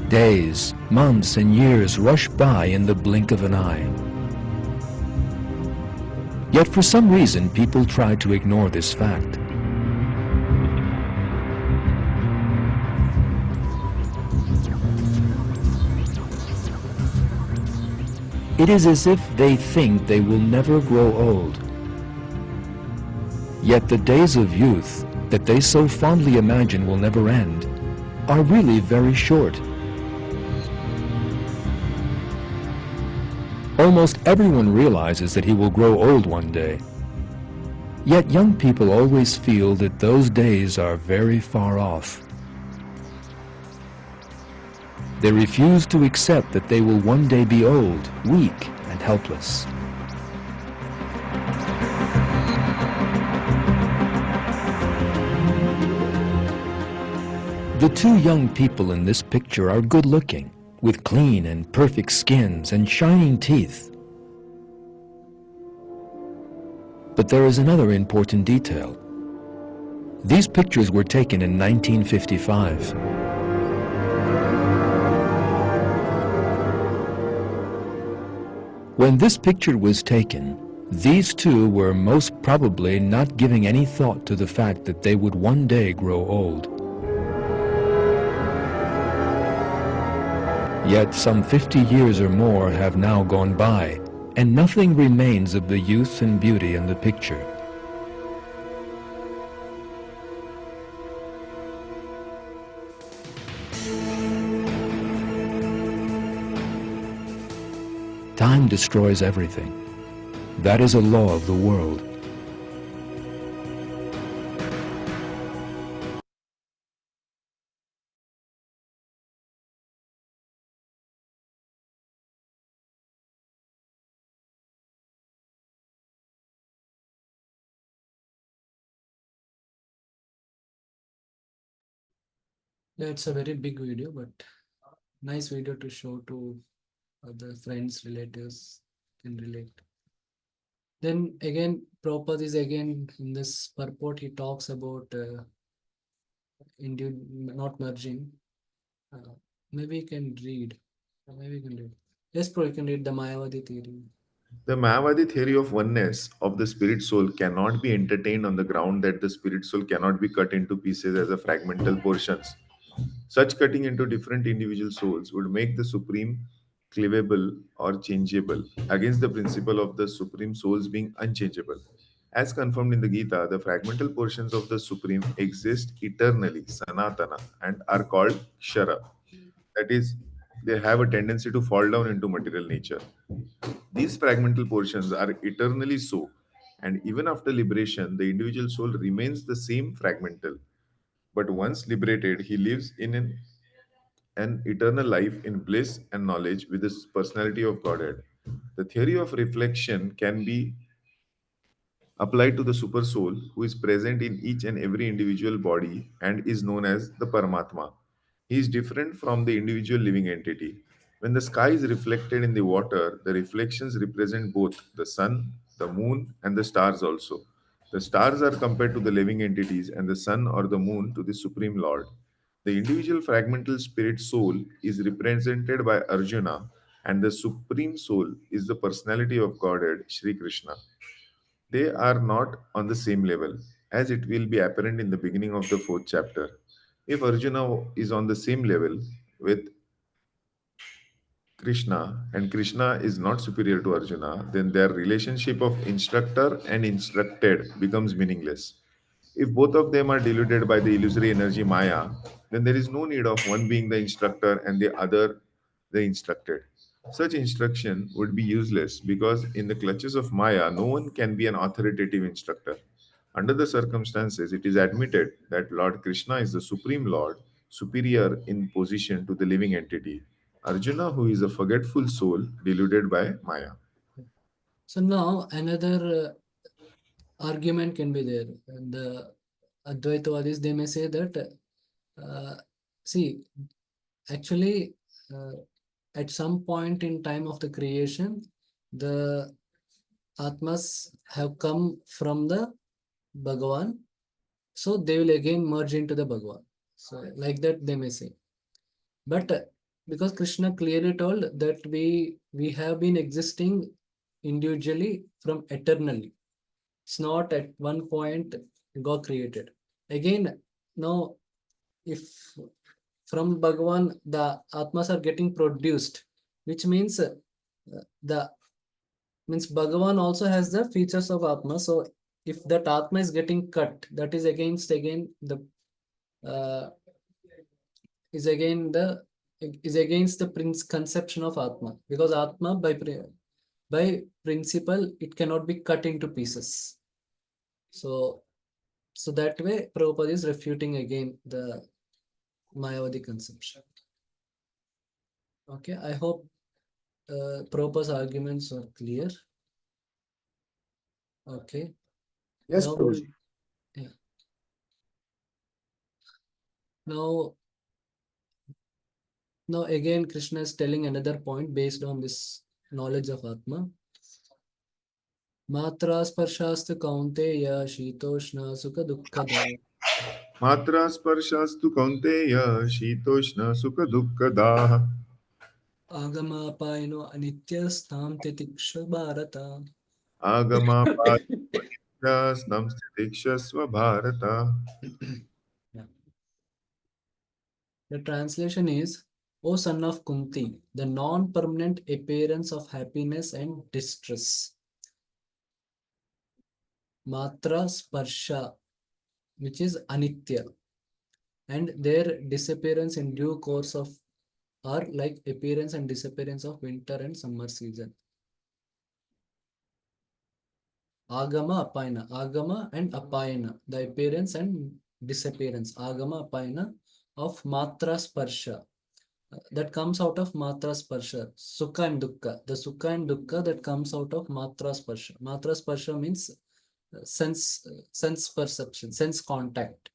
days, months, and years rush by in the blink of an eye. Yet for some reason, people try to ignore this fact. It is as if they think they will never grow old. Yet the days of youth, that they so fondly imagine will never end, are really very short. Almost everyone realizes that he will grow old one day. Yet young people always feel that those days are very far off. They refuse to accept that they will one day be old, weak, and helpless. The two young people in this picture are good-looking, with clean and perfect skins and shining teeth. But there is another important detail. These pictures were taken in 1955. When this picture was taken, these two were most probably not giving any thought to the fact that they would one day grow old. Yet some 50 years or more have now gone by, and nothing remains of the youth and beauty in the picture. Time destroys everything. That is a law of the world. Yeah, it's a very big video, but nice video to show to other friends, relatives can relate. Then again, Prabhupada is again in this purport, he talks about not merging. Maybe you can read. Maybe you can read. Yes, bro, you can read the Mayavadi theory. The Mayavadi theory of oneness of the spirit soul cannot be entertained on the ground that the spirit soul cannot be cut into pieces as a fragmental portions. Such cutting into different individual souls would make the supreme cleavable or changeable against the principle of the supreme souls being unchangeable. As confirmed in the Gita, the fragmental portions of the supreme exist eternally, sanatana, and are called kshara. That is, they have a tendency to fall down into material nature. These fragmental portions are eternally so, and even after liberation, the individual soul remains the same fragmental. But once liberated, he lives in an eternal life in bliss and knowledge with the personality of Godhead. The theory of reflection can be applied to the super soul who is present in each and every individual body and is known as the Paramatma. He is different from the individual living entity. When the sky is reflected in the water, the reflections represent both the sun, the moon, and the stars also. The stars are compared to the living entities, and the sun or the moon to the Supreme Lord. The individual fragmental spirit soul is represented by Arjuna, and the Supreme Soul is the personality of Godhead, Sri Krishna. They are not on the same level, as it will be apparent in the beginning of the fourth chapter. If Arjuna is on the same level with Krishna and Krishna is not superior to Arjuna, then their relationship of instructor and instructed becomes meaningless. If both of them are deluded by the illusory energy Maya, then there is no need of one being the instructor and the other the instructed. Such instruction would be useless because in the clutches of Maya, no one can be an authoritative instructor. Under the circumstances, it is admitted that Lord Krishna is the Supreme Lord, superior in position to the living entity. Arjuna, who is a forgetful soul deluded by Maya. So now another argument can be there. The Advaitavadis, they may say that, see, actually, uh, at some point in time of the creation, the Atmas have come from the Bhagavan, so they will again merge into the Bhagavan. So like that they may say. But because Krishna clearly told that we have been existing individually from eternally. It's not at one point God created. Again, now if from Bhagavan the Atmas are getting produced, which means the means Bhagavan also has the features of Atma. So if that Atma is getting cut, that is against again the uh, is again the is against the conception of Atma, because Atma by principle it cannot be cut into pieces. So that way Prabhupada is refuting again the Mayavadi conception. Okay, I hope Prabhupada's arguments are clear. Okay. Yes, Now, Prabhuji. yeah. Now again Krishna is telling another point based on this knowledge of Atma. Matra sparshastha kaunteya shitoshna sukha dukkha. Matra sparshastu kaunteya shitoshna sukha dukkadaha. Agama paino anityastam titiksha bharata. Agama padas namstikshasva bharata. Yeah. The translation is, O son of Kunti, the non-permanent appearance of happiness and distress. Matra sparsha, which is anitya, and their disappearance in due course of are like appearance and disappearance of winter and summer season. Agama apayana, agama and apayana, the appearance and disappearance. Agama apayana of matra sparsha, that comes out of matra sparsha. Sukha and dukkha, the sukha and dukkha that comes out of matra sparsha. Matra sparsha means sense perception, sense contact.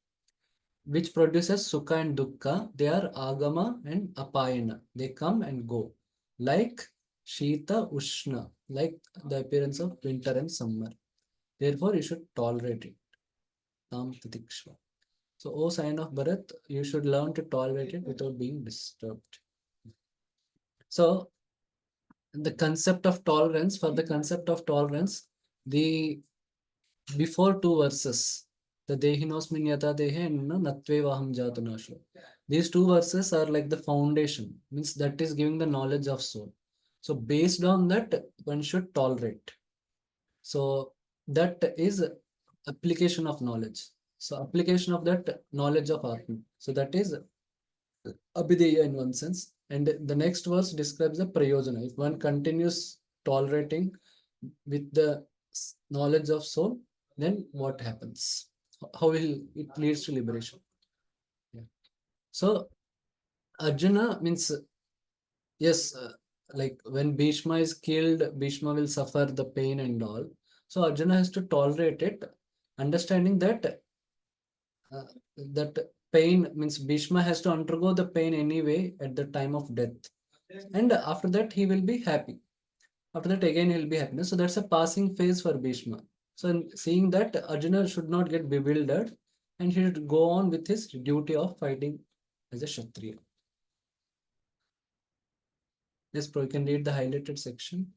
which produces Sukha and Dukkha. They are Agama and Apayana. They come and go. Like Shita Ushna, like the appearance of winter and summer. Therefore, you should tolerate it. Tam Titikshva. So, O sign of Bharat, you should learn to tolerate it without being disturbed. So, the concept of tolerance, for the concept of tolerance, the before two verses, the Dehinosmin Yata Dehe and Natvevaham Jatanasho. These two verses are like the foundation, means that is giving the knowledge of soul. So, based on that, one should tolerate. So, that is application of knowledge. So, application of that knowledge of Atma. So, that is Abhideya in one sense. And the next verse describes the Prayojana. If one continues tolerating with the knowledge of soul, then what happens? How will it leads to liberation? Yeah. So Arjuna means yes, like when Bhishma is killed, Bhishma will suffer the pain and all. So Arjuna has to tolerate it, understanding that that pain means Bhishma has to undergo the pain anyway at the time of death. And after that, he will be happy. After that, again, he'll be happy. So that's a passing phase for Bhishma. So in seeing that, Arjuna should not get bewildered and he should go on with his duty of fighting as a Kshatriya. Yes, bro, you can read the highlighted section.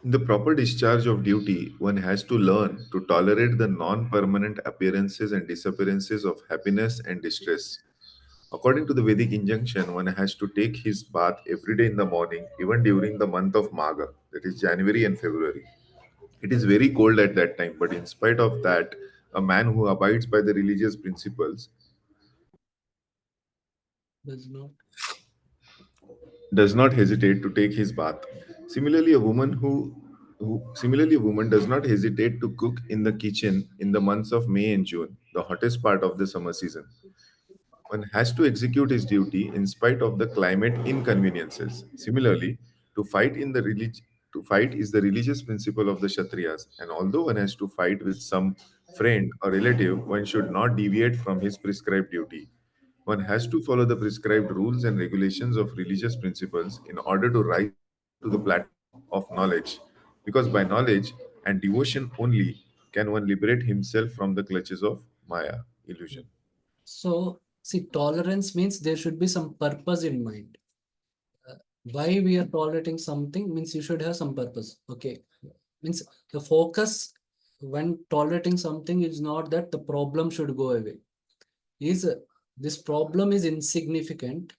In the proper discharge of duty, one has to learn to tolerate the non permanent appearances and disappearances of happiness and distress. According to the Vedic injunction, one has to take his bath every day in the morning, even during the month of Magha, that is January and February. It is very cold at that time, but in spite of that, a man who abides by the religious principles Does not. does not hesitate to take his bath. Similarly, a woman does not hesitate to cook in the kitchen in the months of May and June, the hottest part of the summer season. One has to execute his duty in spite of the climate inconveniences. Similarly, to fight in the relig- to fight is the religious principle of the Kshatriyas, and although one has to fight with some friend or relative, one should not deviate from his prescribed duty. One has to follow the prescribed rules and regulations of religious principles in order to rise to the platform of knowledge, because by knowledge and devotion only can one liberate himself from the clutches of Maya, illusion. So, see, tolerance means there should be some purpose in mind. Uh, why we are tolerating something means you should have some purpose. Okay. Means the focus when tolerating something is not that the problem should go away. Is this problem is insignificant.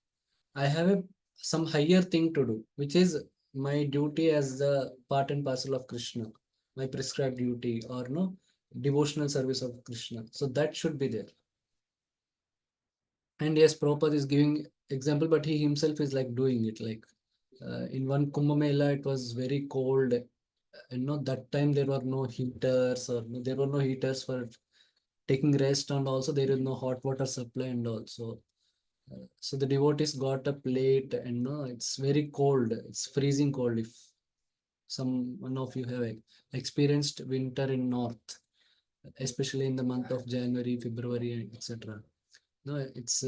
I have some higher thing to do, which is my duty as the part and parcel of Krishna, my prescribed duty or no devotional service of Krishna. So that should be there. And yes, Prabhupada is giving example, but he himself is like doing it. Like in one Kumbh Mela, it was very cold. That time there were no heaters or there were no heaters for taking rest, and also there is no hot water supply and also. So the devotees got a plate and no, it's very cold. It's freezing cold. If some one of you have experienced winter in north, especially in the month of January, February, etc. No, it's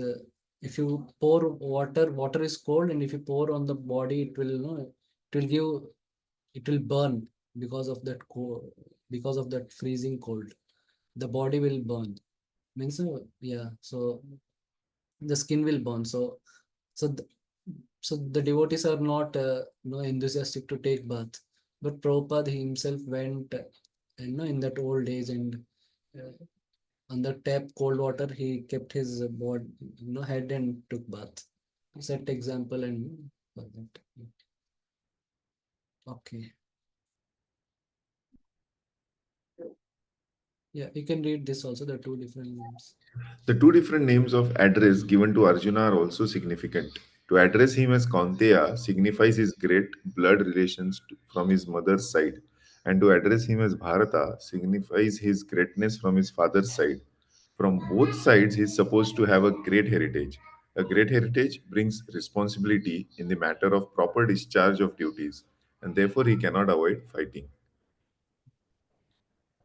if you pour water, water is cold, and if you pour on the body, it will no, it will give, it will burn because of that cold, because of that freezing cold. The body will burn. Means yeah, so the skin will burn. So the, so the devotees are not enthusiastic to take bath, but Prabhupada himself went in that old age and uh, on the tap cold water he kept his body head and took bath. He set example and for that. Okay, yeah, you can read this also, the two different names. The two different names of address given to Arjuna are also significant. To address him as Kaunteya signifies his great blood relations from his mother's side, and to address him as Bharata signifies his greatness from his father's side. From both sides, he is supposed to have a great heritage. A great heritage brings responsibility in the matter of proper discharge of duties, and therefore he cannot avoid fighting.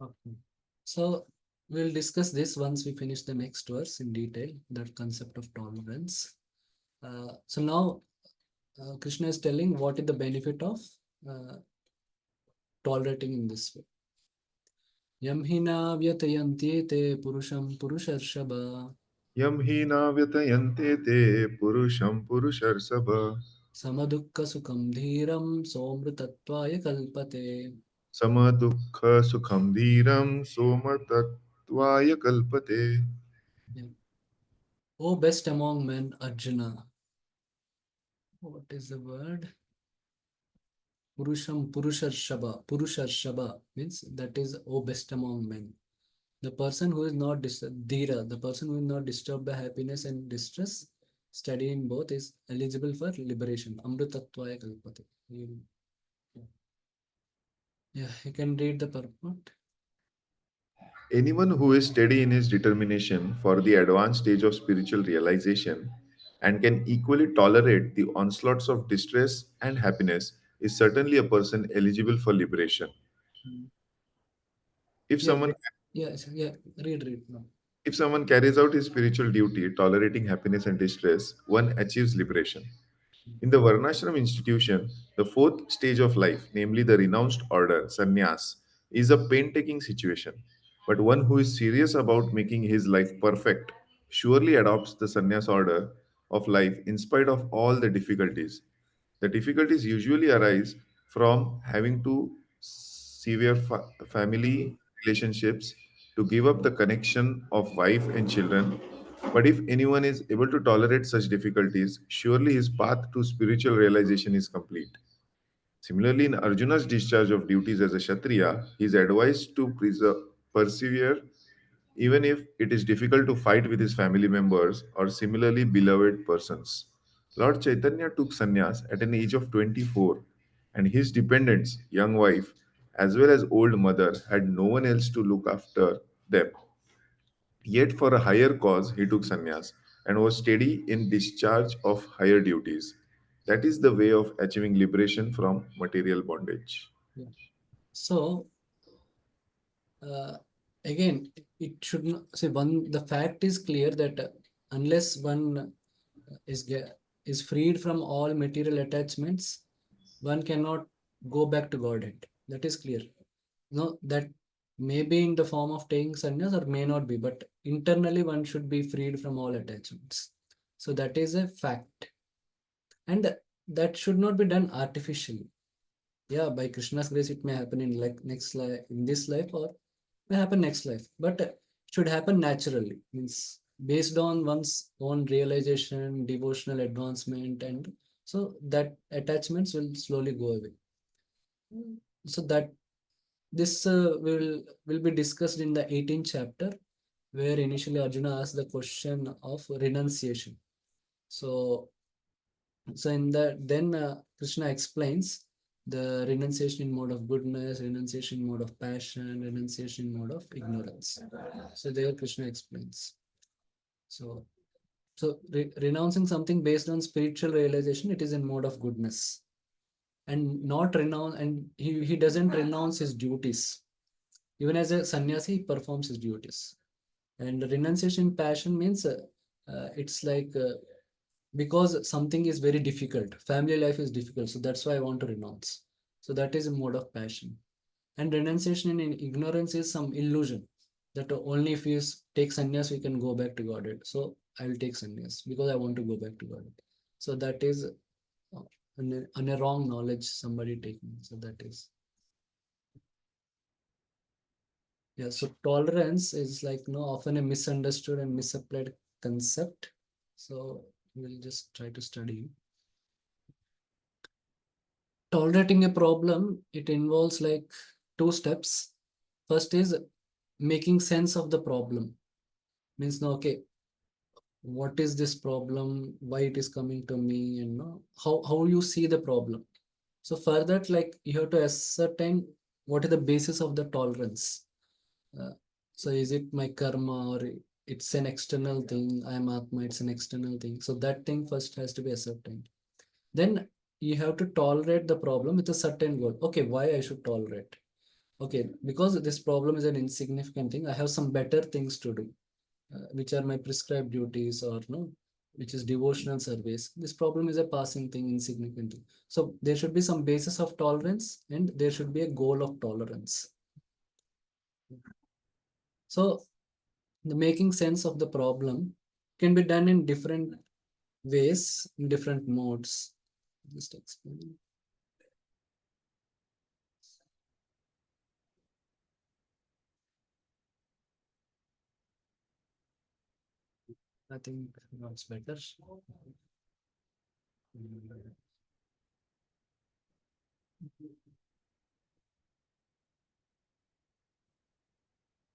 Okay, so We'll discuss this once we finish the next verse in detail, that concept of tolerance. So now Krishna is telling what is the benefit of uh, tolerating in this way. Yam hina vyatayanti te purusham purusharshaba Yam hi na vyatayante te purusham purusharsabha samadukka sukham dhiram somritatvaya kalpate. samadukha sukham dhiram somatatvaya kalpate. Yeah. O best among men, Arjuna. What is the word? Purusharshaba means that is O best among men. The person who is not dhira, the person who is not disturbed by happiness and distress, studying both is eligible for liberation. Amritatvaya kalpate. Yeah, you can read the purport. Anyone who is steady in his determination for the advanced stage of spiritual realization and can equally tolerate the onslaughts of distress and happiness is certainly a person eligible for liberation. Mm. If Yeah, someone yeah. Read. No. if someone carries out his spiritual duty, tolerating happiness and distress, one achieves liberation. In the Varnashram institution, the fourth stage of life, namely the renounced order, sannyas, is a painstaking situation. But one who is serious about making his life perfect surely adopts the sannyas order of life in spite of all the difficulties. The difficulties usually arise from having to severe family relationships to give up the connection of wife and children. But if anyone is able to tolerate such difficulties, surely his path to spiritual realization is complete. Similarly, in Arjuna's discharge of duties as a Kshatriya, he is advised to persevere even if it is difficult to fight with his family members or similarly beloved persons. Lord Chaitanya took sannyas at an age of 24, and his dependents, young wife, as well as old mother, had no one else to look after them. Yet, for a higher cause, he took sannyas and was steady in discharge of higher duties. That is the way of achieving liberation from material bondage. Yeah. So uh, again, it should not say one. The fact is clear that unless one is freed from all material attachments, one cannot go back to Godhead. That is clear. No, that may be in the form of taking sannyas or may not be, but internally one should be freed from all attachments. So that is a fact, and that should not be done artificially. Yeah, by Krishna's grace, it may happen in like next life, in this life, or may happen next life, but it should happen naturally. Means based on one's own realization, devotional advancement, and so that attachments will slowly go away. So that this will be discussed in the 18th chapter, where initially Arjuna asked the question of renunciation. So, so in that, then Krishna explains the renunciation in mode of goodness, renunciation in mode of passion, renunciation in mode of ignorance. So there Krishna explains. So, renouncing something based on spiritual realization, it is in mode of goodness, and not renounce. And he doesn't renounce his duties. Even as a sannyasi, he performs his duties. And renunciation passion means it's like because something is very difficult, family life is difficult, so that's why I want to renounce. So that is a mode of passion. And renunciation in ignorance is some illusion that only if we take sannyas we can go back to Godhead. So I will take sannyas because I want to go back to Godhead. So that is on a wrong knowledge somebody taking. So that is. Yeah, so tolerance is like often a misunderstood and misapplied concept. So we'll just try to study. Tolerating a problem, it involves like two steps. First is making sense of the problem. Means no, okay, what is this problem? Why it is coming to me? And how you see the problem. So for that, like you have to ascertain what is the basis of the tolerance. Uh, so is it my karma or it's an external thing? I am Atma, it's an external thing. So that thing first has to be ascertained. Then you have to tolerate the problem with a certain goal. Okay, why I should tolerate? okay, because this problem is an insignificant thing, I have some better things to do, which are my prescribed duties or no, which is devotional service. This problem is a passing thing, insignificant thing. So there should be some basis of tolerance and there should be a goal of tolerance. So the making sense of the problem can be done in different ways, in different modes. Just explain. I think that's better.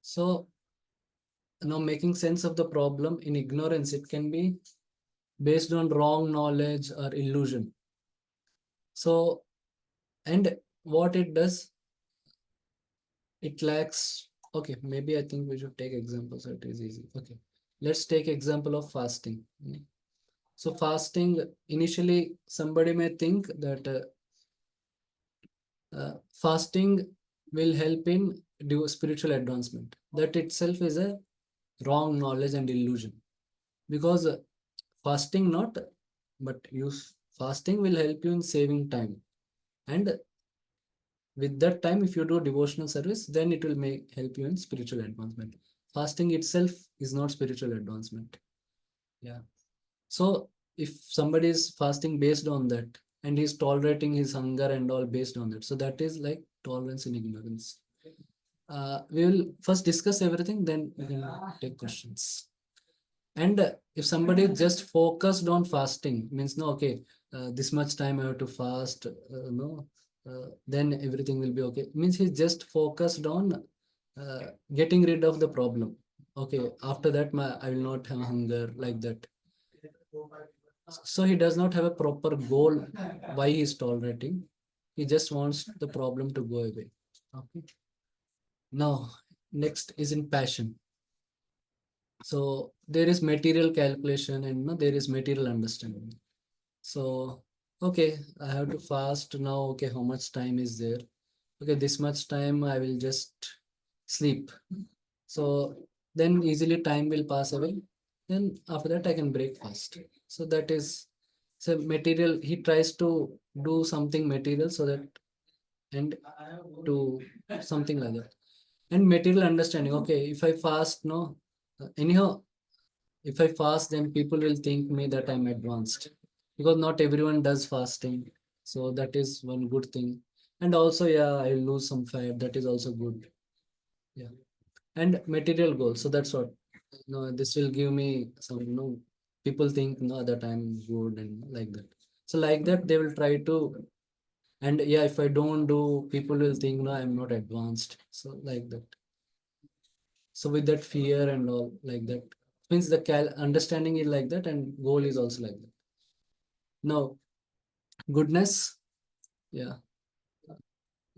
So now making sense of the problem in ignorance, it can be based on wrong knowledge or illusion. So, and what it does, it lacks. Okay, maybe I think we should take examples so it is easy. Okay, let's take example of fasting. So fasting, initially somebody may think that fasting will help in do spiritual advancement. That itself is a wrong knowledge and illusion, because fasting not, but use fasting will help you in saving time, and with that time if you do devotional service, then it will make help you in spiritual advancement. Fasting itself is not spiritual advancement. Yeah. So if somebody is fasting based on that and he's tolerating his hunger and all based on that, so that is like tolerance in ignorance. We will first discuss everything, then we can take questions. And if somebody is just focused on fasting, means no, okay, this much time I have to fast, no, then everything will be okay. Means he's just focused on getting rid of the problem. Okay, after that, I will not have hunger like that. So he does not have a proper goal why he is tolerating. He just wants the problem to go away. Okay. Now, next is in passion. So there is material calculation and no, there is material understanding. So, okay, I have to fast now. Okay, how much time is there? Okay, this much time I will just sleep. So then easily time will pass away. Then after that I can break fast. So that is, so material, he tries to do something material so that, and to something like that. And material understanding, okay, if I fast, no, anyhow, if I fast, then people will think me that I'm advanced, because not everyone does fasting. So that is one good thing. And also, yeah, I lose some fat. That is also good. Yeah. And material goals. So that's what. No, this will give me some, people think no that I'm good and like that. So like that, they will try to, and yeah, if I don't do, people will think no, I'm not advanced. So like that. So with that fear and all like that, means the understanding is like that and goal is also like that. Now, goodness, yeah.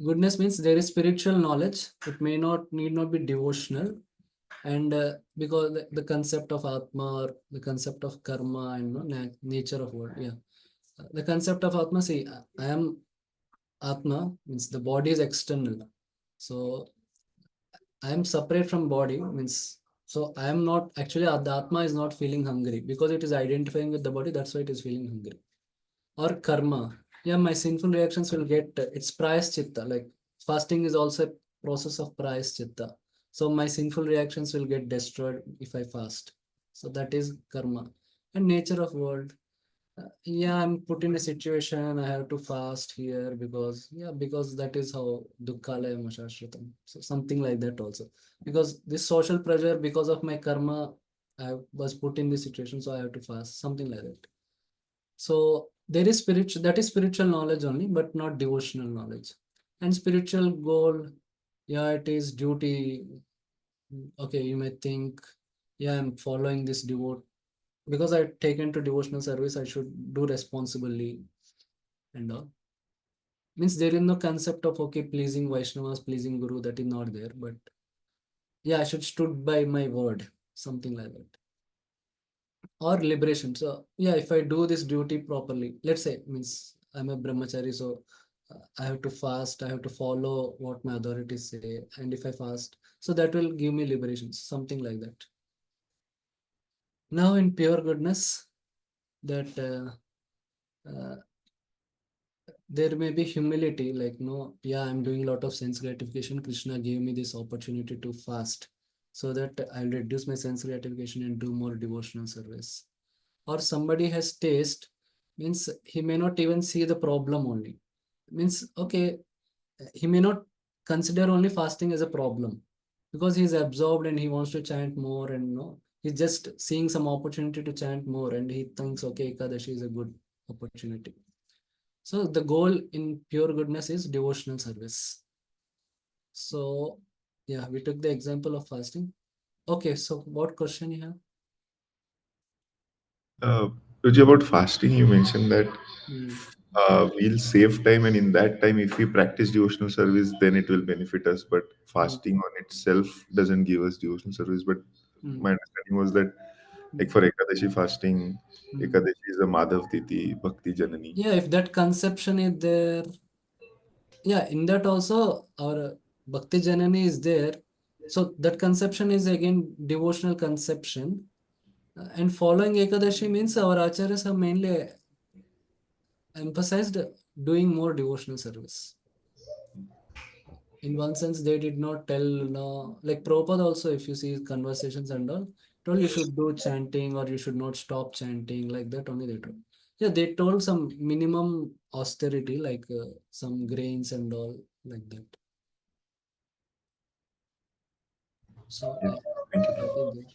Goodness means there is spiritual knowledge. It may not need not be devotional, and because the concept of atma or the concept of karma and nature of world, yeah. The concept of atma, see, I am atma means the body is external. So I am separate from body means, so I am not actually, the atma is not feeling hungry because it is identifying with the body. That's why it is feeling hungry. Or karma, yeah, my sinful reactions will get it's prayaschitta. Like fasting is also a process of prayaschitta. So my sinful reactions will get destroyed if I fast. So that is karma. And nature of world. Yeah, I'm put in a situation I have to fast here because, yeah, because that is how dukkhalaya mashashritam. So something like that also. Because this social pressure, because of my karma, I was put in this situation, so I have to fast. Something like that. So there is spiritual, that is spiritual knowledge only, but not devotional knowledge. And spiritual goal, yeah, it is duty. Okay, you may think, yeah, I'm following this devote because I've taken to devotional service, I should do responsibly and all. Means there is no concept of okay, pleasing Vaishnavas, pleasing Guru, that is not there. But yeah, I should stood by my word, something like that. Or liberation. So yeah, if I do this duty properly, let's say, means I'm a brahmachari, so I have to fast, I have to follow what my authorities say, and if I fast, so that will give me liberation, something like that. Now in pure goodness, that there may be humility, like, no, yeah, I'm doing a lot of sense gratification. Krishna gave me this opportunity to fast so that I'll reduce my sense gratification and do more devotional service. Or somebody has taste, means he may not even see the problem only. Means, okay, he may not consider only fasting as a problem because he's absorbed and he wants to chant more, and no, he's just seeing some opportunity to chant more and he thinks, okay, Ekadashi is a good opportunity. So the goal in pure goodness is devotional service. So yeah, we took the example of fasting. Okay, so what question you have? Ruchi, about fasting, you mentioned that Hmm. we'll save time, and in that time, if we practice devotional service, then it will benefit us. But Hmm. fasting on itself doesn't give us devotional service. But Hmm. my understanding was that, Hmm. like for Ekadashi fasting, Hmm. Ekadashi is a Madhav Titi, Bhakti Janani. Yeah, if that conception is there, yeah, in that also our Bhakti Janani is there. So that conception is again devotional conception. And following Ekadashi means our acharyas have mainly emphasized doing more devotional service. In one sense, they did not tell, no, like Prabhupada also, if you see conversations and all, told you should do chanting or you should not stop chanting, like that only they told. Yeah, they told some minimum austerity, like some grains and all, like that. So Yeah, yeah, thank you. that is there.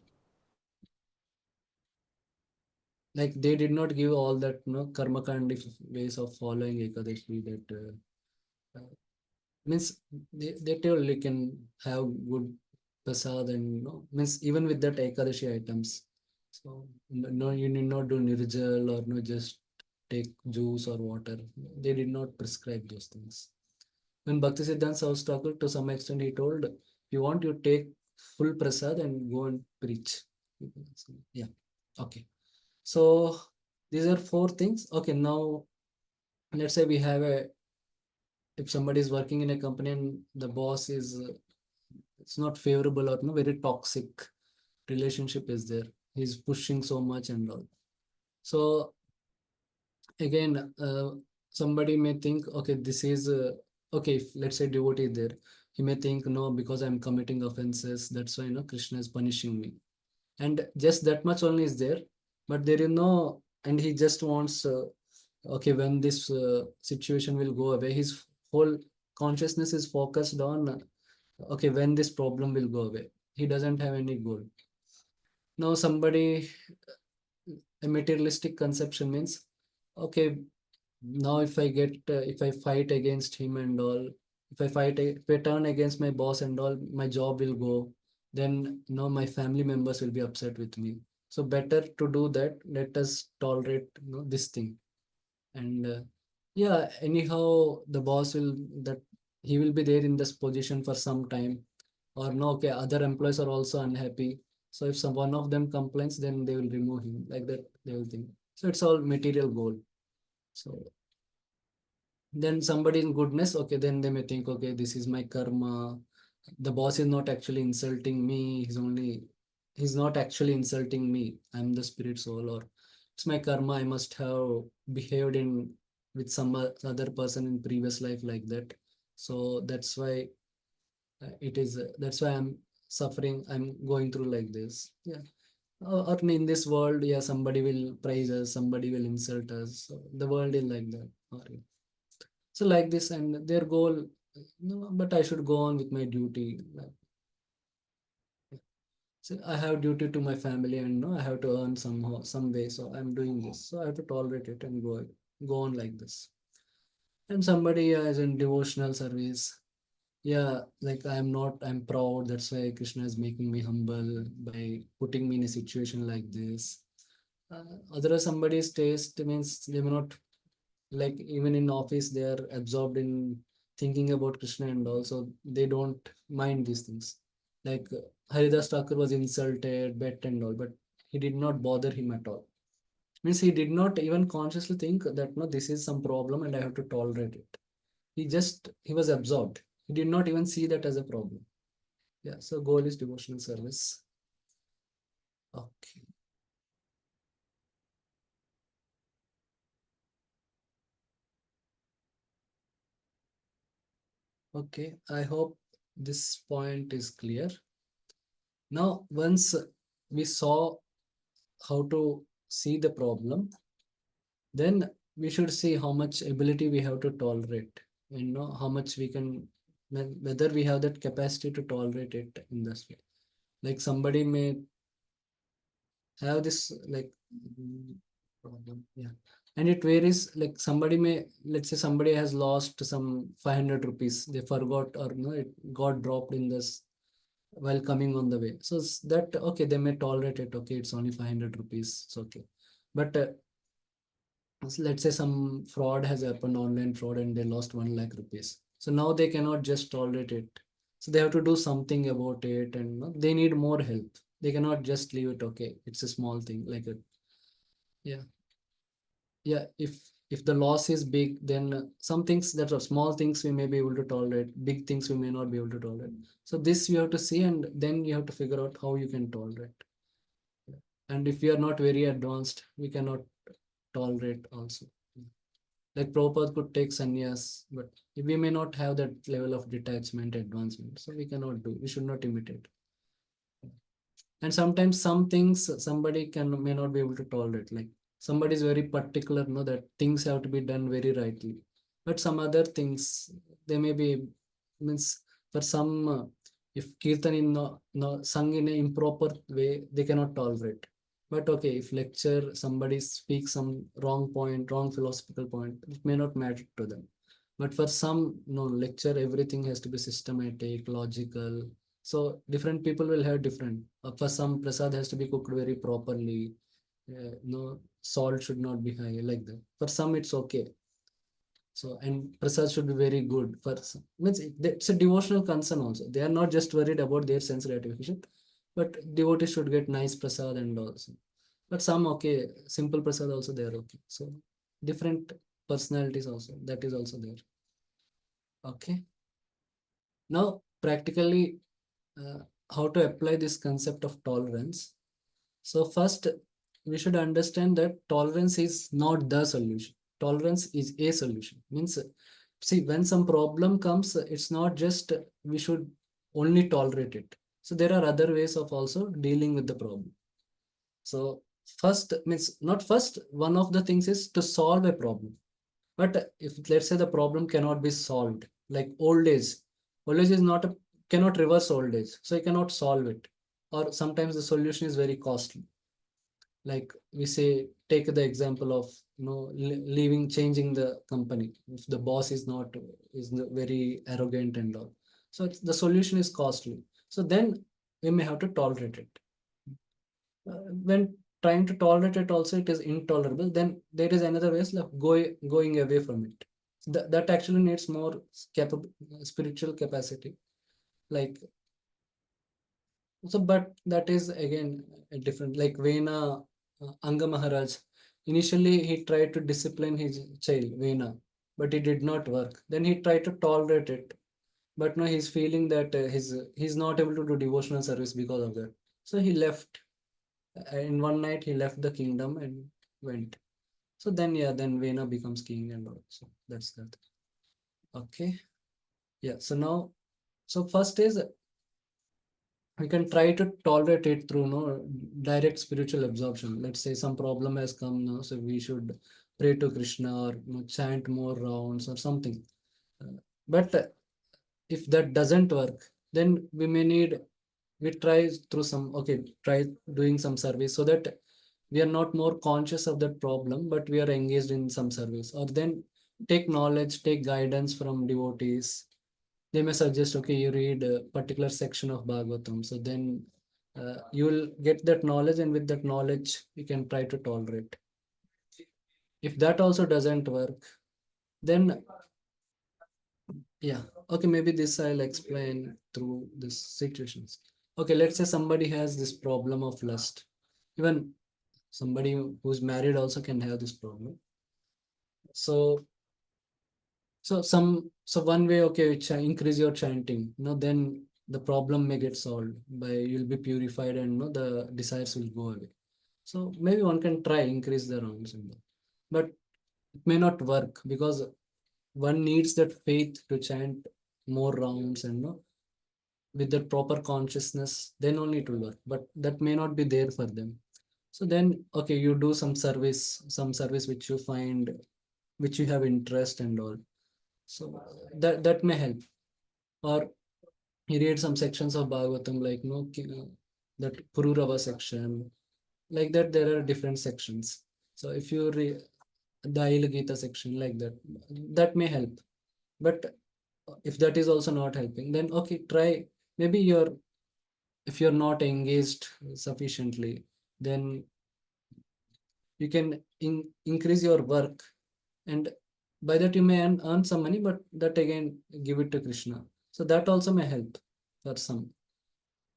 Like they did not give all that, karma kandi ways of following Ekadashi, that means they tell you can have good prasad, and means even with that Ekadashi items. So no, you need not do nirjal or no, just take juice or water. They did not prescribe those things. When Bhakti Siddhanta Saraswati Thakur, to some extent, he told, if you want, you take full prasad and go and preach. Yeah. Okay. So these are four things. Okay, now let's say we have a, if somebody is working in a company and the boss is it's not favorable or no, very toxic relationship is there. He's pushing so much and all. So again, somebody may think, okay, this is okay. If let's say devotee is there, he may think, no, because I'm committing offenses, that's why Krishna is punishing me, and just that much only is there. But there is no, and he just wants, okay, when this situation will go away, his whole consciousness is focused on, okay, when this problem will go away. He doesn't have any goal. Now somebody, a materialistic conception means, okay, now if I fight against him and all, if I turn against my boss and all, my job will go, then my family members will be upset with me. So better to do that, let us tolerate this thing. And yeah, anyhow the boss will, that he will be there in this position for some time, or no, okay, other employees are also unhappy, so if some one of them complains, then they will remove him, like that they will think. So it's all material goal. So then somebody in goodness, okay, then they may think, okay, this is my karma, the boss is not actually insulting me, he's not actually insulting me, I'm the spirit soul, or it's my karma, I must have behaved in with some other person in previous life, like that. So that's why it is that's why I'm suffering, I'm going through like this. Yeah. Or in this world, yeah, somebody will praise us, somebody will insult us, so the world is like that. So like this, and their goal, no, but I should go on with my duty. So I have duty to my family, and no, I have to earn somehow, some way. So I'm doing this. So I have to tolerate it and go on like this. And somebody is in devotional service. Yeah, like I'm proud. That's why Krishna is making me humble by putting me in a situation like this. Otherwise, somebody's taste means they may not, like even in office they are absorbed in thinking about Krishna, and also they don't mind these things. Like Haridas Thakur was insulted, bet and all, but he did not bother him at all. Means he did not even consciously think that no, this is some problem and I have to tolerate it. he was absorbed. He did not even see that as a problem. Yeah, so goal is devotional service. Okay. Okay, I hope this point is clear. Now, once we saw how to see the problem, then we should see how much ability we have to tolerate, and know how much we can, whether we have that capacity to tolerate it in this way. Like somebody may have this like problem, yeah, and it varies. Like somebody may, let's say somebody has lost some 500 rupees, they forgot, or no, it got dropped in this while coming on the way. So that okay, they may tolerate it. Okay, it's only 500 rupees. It's okay. But so let's say some fraud has happened, online fraud, and they lost 1 lakh rupees. So now they cannot just tolerate it. So they have to do something about it, and they need more help. They cannot just leave it. Okay, it's a small thing like it. Yeah, yeah. If the loss is big, then some things that are small things we may be able to tolerate. Big things we may not be able to tolerate. So this you have to see, and then you have to figure out how you can tolerate. And if we are not very advanced, we cannot tolerate also. Like Prabhupada could take sannyas, but we may not have that level of detachment, advancement. So we cannot do, we should not imitate. And sometimes some things somebody may not be able to tolerate. Like somebody is very particular, that things have to be done very rightly. But some other things, they may be, means for some, if kirtan is no, sung in an improper way, they cannot tolerate. But okay, if lecture, somebody speaks some wrong point, wrong philosophical point, it may not matter to them. But for some, no, lecture, everything has to be systematic, logical. So different people will have different. For some, prasad has to be cooked very properly. No, salt should not be high, like that. For some, it's okay. So, and prasad should be very good. For some, means it's a devotional concern also. They are not just worried about their sense gratification, but devotees should get nice prasad and also. But some okay, simple prasad also they are okay. So different personalities also, that is also there. Okay. Now practically, uh, how to apply this concept of tolerance. So first, we should understand that tolerance is not the solution. Tolerance is a solution. Means, see, when some problem comes, it's not just we should only tolerate it. So there are other ways of also dealing with the problem. So first, means not first, one of the things is to solve a problem. But if let's say the problem cannot be solved, like old age is not a, cannot reverse old age, so you cannot solve it. Or sometimes the solution is very costly. Like we say, take the example of leaving, changing the company. If the boss is not is very arrogant and all, so the solution is costly. So then we may have to tolerate it. When trying to tolerate it also it is intolerable, then there is another way like going away from it. That actually needs more capable spiritual capacity, like. So but that is again a different, like Vena, Anga Maharaj, initially he tried to discipline his child Vena, but it did not work. Then he tried to tolerate it, but now he's feeling that he's not able to do devotional service because of that. So he left. In one night he left the kingdom and went. So then yeah, then Vena becomes king and all. So that's that. Okay. Yeah. So now, so first is we can try to tolerate it through direct spiritual absorption. Let's say some problem has come now, so we should pray to Krishna or chant more rounds or something. But if that doesn't work, then we may need, we try through some, okay, try doing some service so that we are not more conscious of that problem, but we are engaged in some service. Or then take knowledge, take guidance from devotees. They may suggest, okay, you read a particular section of Bhagavatam. So then you will get that knowledge, and with that knowledge, you can try to tolerate. If that also doesn't work, then yeah, okay, maybe this I'll explain through these situations. Okay, let's say somebody has this problem of lust. Even somebody who's married also can have this problem. So So one way, okay, increase your chanting, then the problem may get solved by you'll be purified and the desires will go away. So maybe one can try increase the rounds but it may not work because one needs that faith to chant more rounds and with the proper consciousness, then only it will work. But that may not be there for them. So then, okay, you do some service which you find, which you have interest and all. So that may help. Or you read some sections of Bhagavatam, like that Pururava section, like that. There are different sections. So if you read the Aila Gita section, like that, that may help. But if that is also not helping, then okay, try. Maybe if you're not engaged sufficiently, then you can increase your work, and by that you may earn some money, but that again give it to Krishna. So that also may help for some.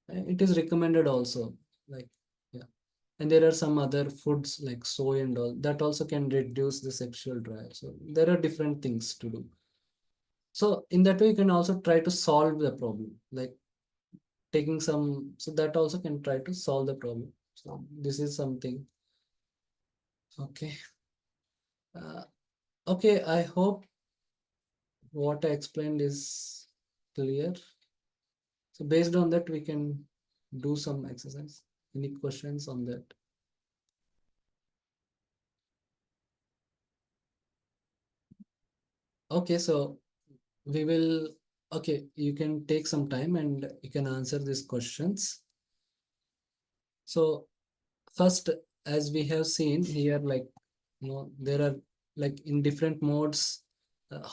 It is recommended also, like, yeah. And there are some other foods like soy and all that also can reduce the sexual drive. So there are different things to do. So in that way, you can also try to solve the problem, like taking some. So that also can try to solve the problem. So this is something. Okay. Okay. I hope what I explained is clear. So based on that, we can do some exercise. Any questions on that? Okay, so we will, okay, you can take some time and you can answer these questions. So first, as we have seen here, like, there are like in different modes,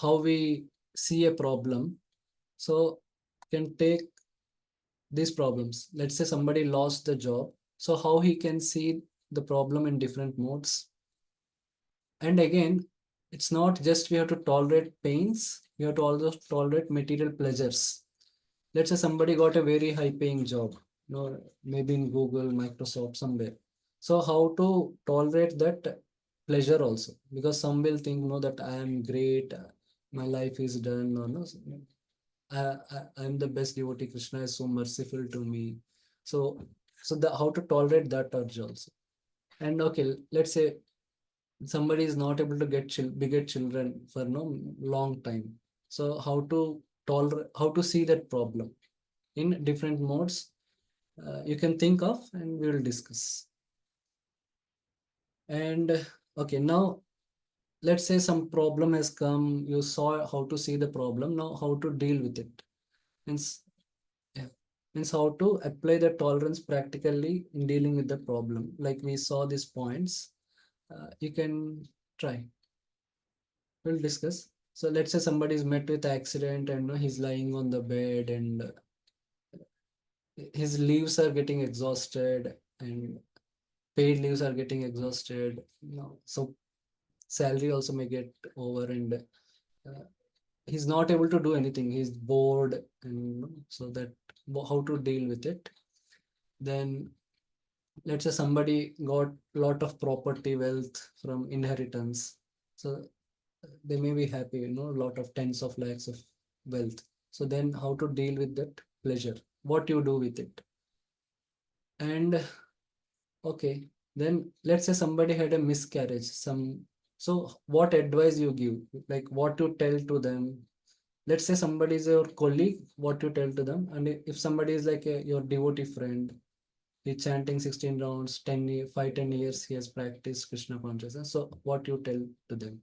how we see a problem. So can take these problems. Let's say somebody lost the job. So how he can see the problem in different modes. And again, it's not just we have to tolerate pains, we have to also tolerate material pleasures. Let's say somebody got a very high paying job, maybe in Google, Microsoft, somewhere. So how to tolerate that pleasure also? Because some will think, that I am great, my life is done, or no, I'm the best devotee. Krishna is so merciful to me. So, how to tolerate that urge also. And okay, let's say somebody is not able to beget children for no long time. So how to tolerate, how to see that problem in different modes, you can think of, and we will discuss. And okay, now let's say some problem has come. You saw how to see the problem. Now how to deal with it. Means, yeah, means how to apply the tolerance practically in dealing with the problem. Like we saw these points. You can try. We'll discuss. So let's say somebody is met with accident and he's lying on the bed and his leaves are getting exhausted and paid leaves are getting exhausted. So salary also may get over and he's not able to do anything. He's bored, and so that how to deal with it. Then let's say somebody got a lot of property wealth from inheritance. So they may be happy, a lot of tens of lakhs of wealth. So then how to deal with that pleasure, what you do with it. And okay, then let's say somebody had a miscarriage, so what advice you give, like what you tell to them. Let's say somebody is your colleague, what you tell to them. And if somebody is like your devotee friend, he's chanting 16 rounds, 10 years he has practiced Krishna consciousness, so what you tell to them.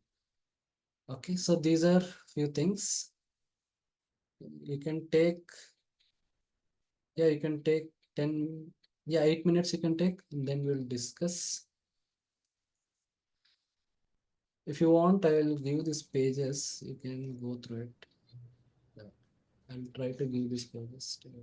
Okay, so these are few things you can take. Yeah, you can take 10, yeah, 8 minutes you can take, and then we'll discuss. If you want, I'll give these pages, you can go through it. Yeah, I'll try to give these pages to you.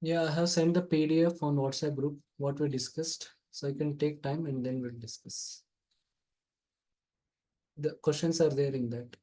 Yeah, I have sent the PDF on WhatsApp group, what we discussed. So you can take time and then we'll discuss. The questions are there in that.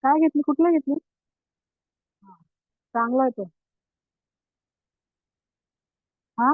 काय घेतली कुठलं घेतली चांगला आहे तो हा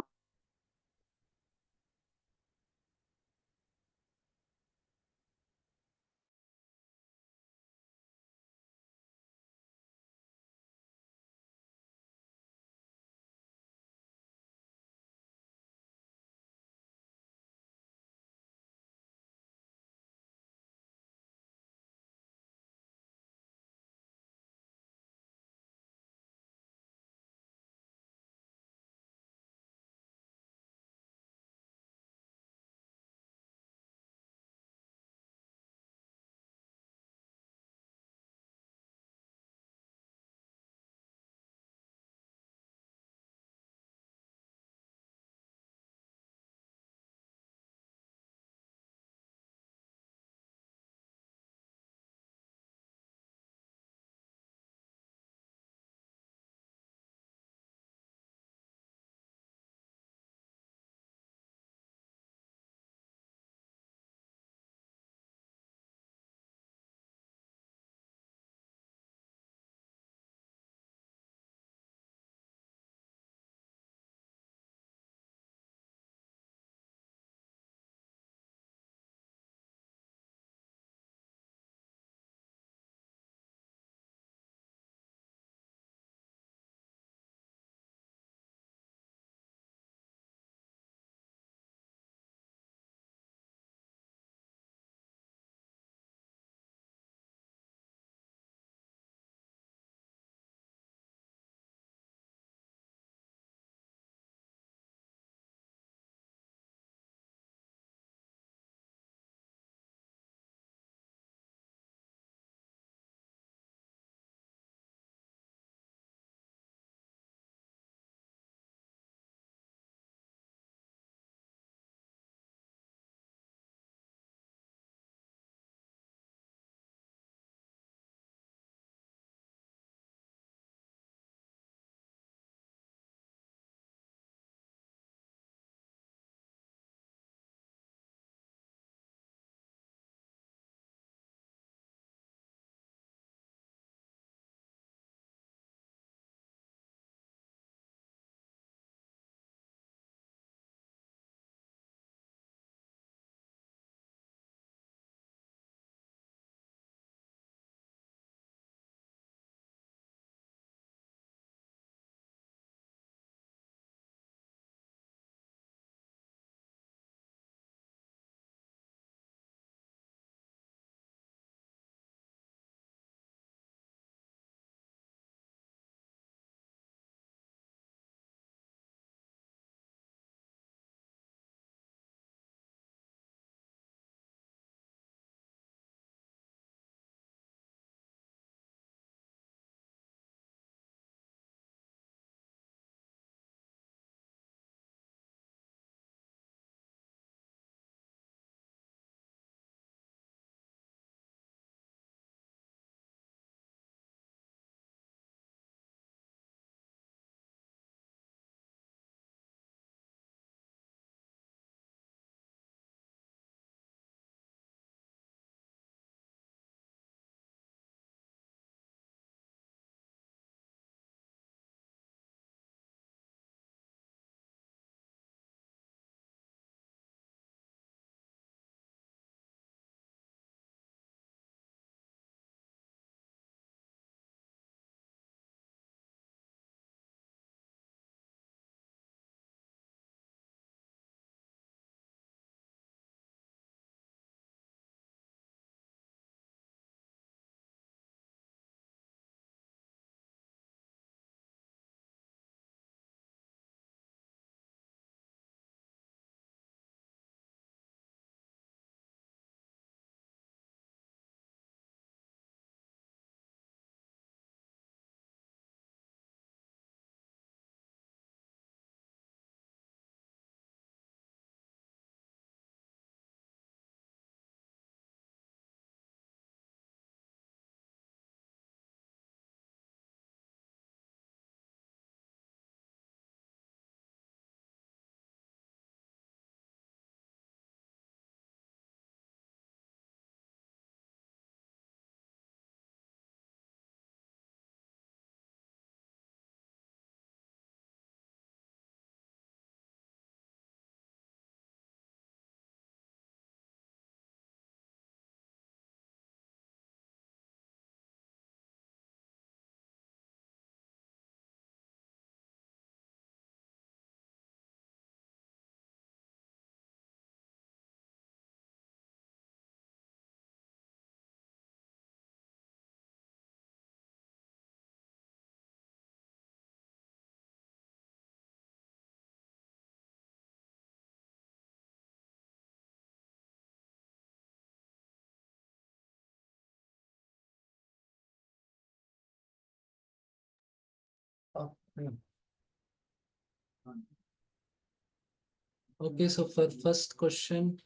Okay, so for first question,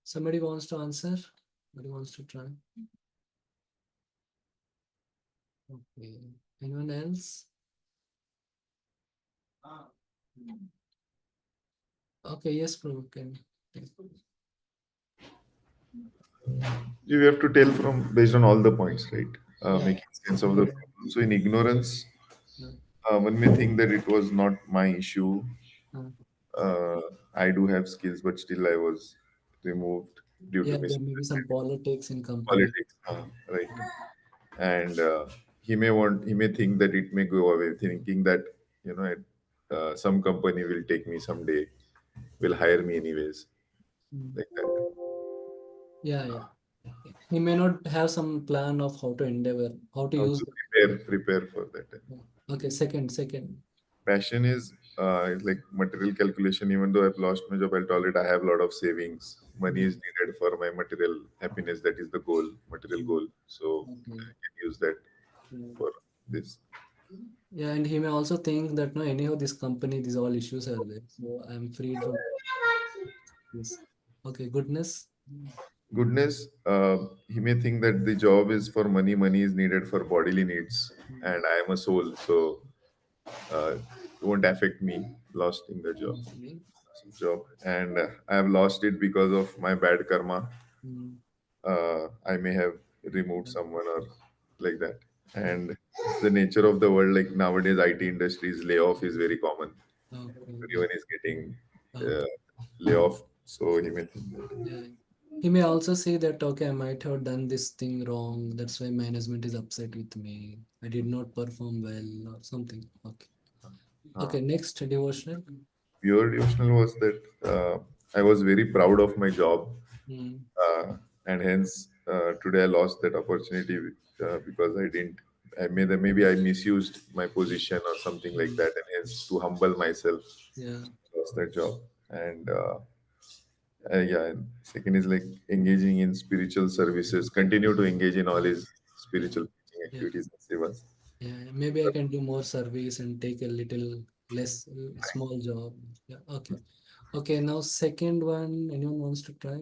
somebody wants to answer? Somebody wants to try? Okay, anyone else? Okay, yes, bro, can. You have to tell from based on all the points, right? Yeah. Making sense of the problem. So in ignorance, Yeah. one may think that it was not my issue. Uh, I do have skills, but still I was removed due to Yeah, there may be some misunderstanding, politics in company. politics, right? And he may think that it may go away, thinking that some company will take me someday, will hire me anyways, Mm. like that. Yeah, yeah. He may not have some plan of how to endeavor, how to How use to it. prepare for that. Okay, second. Passion is like material calculation. Even though I've lost my job, I'll tolerate. I have a lot of savings. Money is needed for my material happiness. That is the goal, material goal. So Okay. I can use that Yeah. for this. Yeah, and he may also think that no, anyhow, this company, these all issues are there. So I'm freed from this. Okay, goodness. Goodness, he may think that the job is for money. Money is needed for bodily needs, and I am a soul, so it won't affect me losing the job. Okay. And I have lost it because of my bad karma. Mm. I may have removed someone or like that. And it's the nature of the world. Like nowadays, IT industries layoff is very common. Okay. Everyone is getting Okay. layoff, so he may think that. Yeah. He may also say that, okay, I might have done this thing wrong. That's why management is upset with me. I did not perform well or something. Okay. Okay, next devotional. Pure devotional was that I was very proud of my job, Mm. and hence today I lost that opportunity because I didn't. Maybe I misused my position or something like that, and hence to humble myself, Yeah. lost that job. And yeah, and second is like engaging in spiritual services. Continue to engage in all his Yeah. spiritual teaching Yeah. activities and sevas. Yeah. Maybe I can do more service and take a little less small job. Yeah. Okay. Okay. Now second one. Anyone wants to try?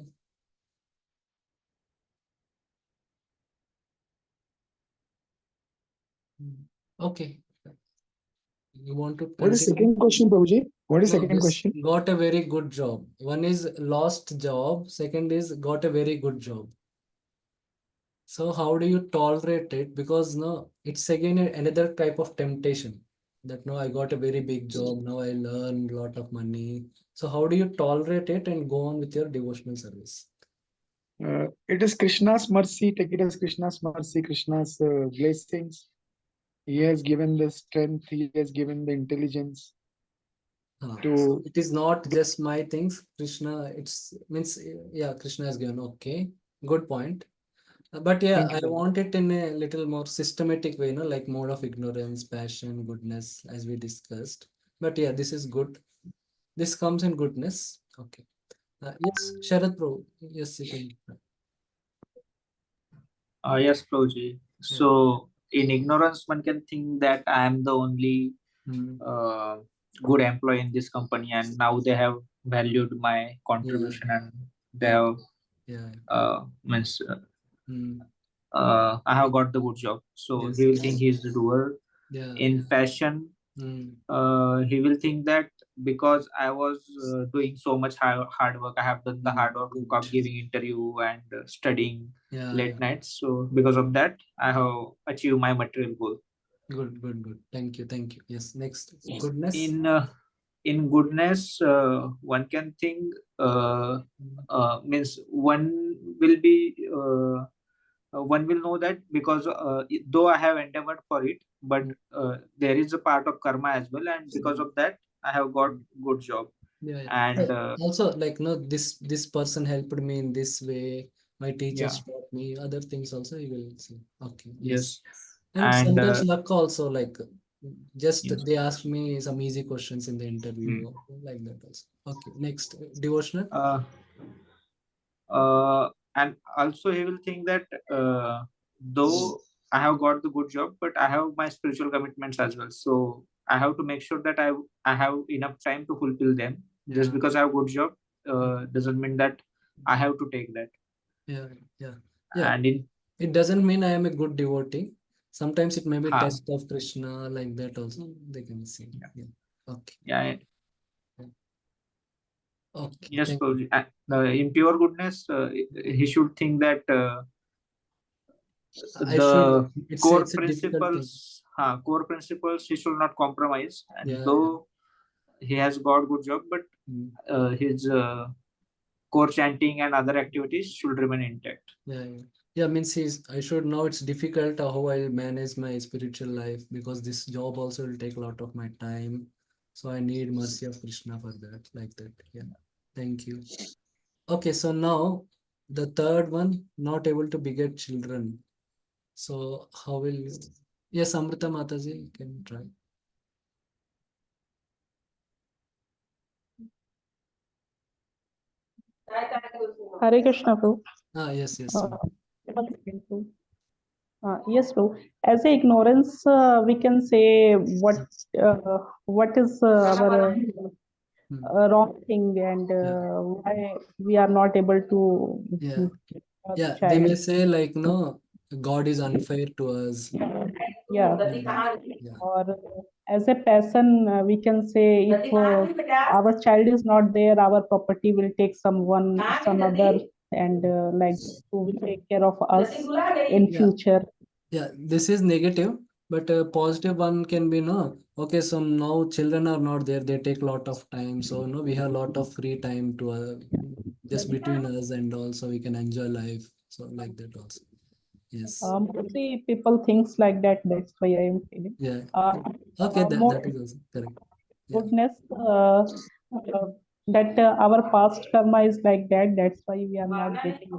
Okay. You want to What is continue? second question, Prabhuji? What is No, second this question? got a very good job. One is lost job. Second is got a very good job. So how do you tolerate it? Because no, it's again another type of temptation. That no, I got a very big job. Now I learn a lot of money. So how do you tolerate it and go on with your devotional service? It is Krishna's mercy. Take it as Krishna's mercy, Krishna's blessings. He has given the strength. He has given the intelligence to. It is not just my things. Krishna, it's means yeah, Krishna has given. Okay, good point. But yeah, Thank I you, Prabhuji. want it in a little more systematic way, like mode of ignorance, passion, goodness, as we discussed. But yeah, this is good. This comes in goodness. Okay. Yes, Sharad Bro. Yes, you can. Yes, Prabhuji. Yeah. So, in ignorance, one can think that I am the only Mm. uh, good employee in this company, and now they have valued my Yeah. contribution, and they Yeah. have Yeah. means Mm. I have got the good job. So Yes. he will think Yes. he is the doer. Yeah. In fashion, Mm. he will think that because I was doing so much hard work, I have done the hard work Good. of giving interview and studying Yeah. late nights. So because of that, I have achieved my material goal. Good. Good. Good. Thank you. Thank you. Yes. Next, goodness. In goodness, one can think means one will know that because though I have endeavored for it, but Mm. there is a part of karma as well, and because of that, I have got good job. Yeah. Yeah. And Also, like, no, this person helped me in this way. My yeah, teachers taught me other things also. You will see. Okay. Yes. yes, And and sometimes luck also, like just Yes. they asked me some easy questions in the interview, like that also. Okay, next, devotional. Uh, and also he will think that though I have got the good job, but I have my spiritual commitments as well. So I have to make sure that I have enough time to fulfill them. Just Yeah. because I have good job doesn't mean that I have to take that. Yeah, yeah. And in It doesn't mean I am a good devotee. Sometimes it may be ha, test of Krishna, like that also. They can see. Yeah. Okay. yeah, Okay. yes, Thank you. in pure goodness, he should think that I should. the It's core it's a difficult thing. core principles he should not compromise. And Yeah. though he has got good job, but his core chanting and other activities should remain intact. Yeah. Means I should know it's difficult how I'll manage my spiritual life, because this job also will take a lot of my time. So I need mercy of Krishna for that, like that. Yeah. Thank you. Okay, so now the third one, not able to beget children. So how will you? Yes, Amrita Mataji, you can try. Hare Krishna, Prabhu. Yes. One second, Prabhu. Yes, Prabhu. As a ignorance, we can say what is our wrong thing, and why we are not able to Yeah. have Yeah, they may child. say like, no, God is unfair to us. Yeah. Yeah. Or as a person, we can say if our child is not there, our property will take some other, and like who will take care of us in Yeah. future. Yeah, this is negative, but a positive one can be, no, okay, so now children are not there, they take a lot of time. So no, we have a lot of free time to just between us, and also we can enjoy life. So like that also. Yes. Mostly people thinks like that. That's why I am feeling. Yeah. Okay, More that is also correct. Yeah. goodness, that our past karma is like that. That's why we are not getting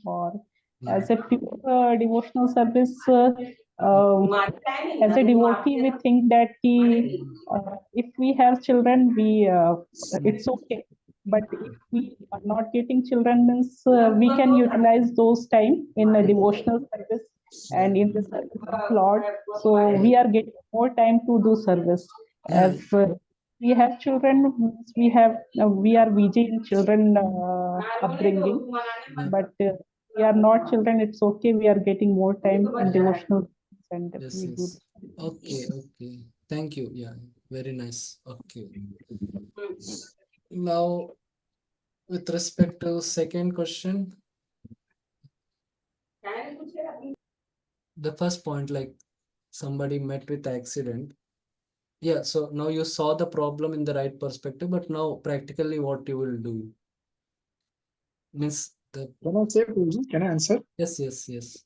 or as a pure devotional service. As a devotee, we think that if we have children, it's okay. But if we are not getting children, means we can utilize those time in a devotional service and in the service of Lord. So we are getting more time to do service. Yeah. As we have children, we are busy in children upbringing, but we are not children. It's okay. We are getting more time in devotional, and we do. Yes. Okay. Thank you. Yeah, very nice. Okay. Now, with respect to second question, the first point, like somebody met with accident. Yeah, so now you saw the problem in the right perspective, but now practically what you will do? Means the Can I say, Prabhuji? Can I answer? yes.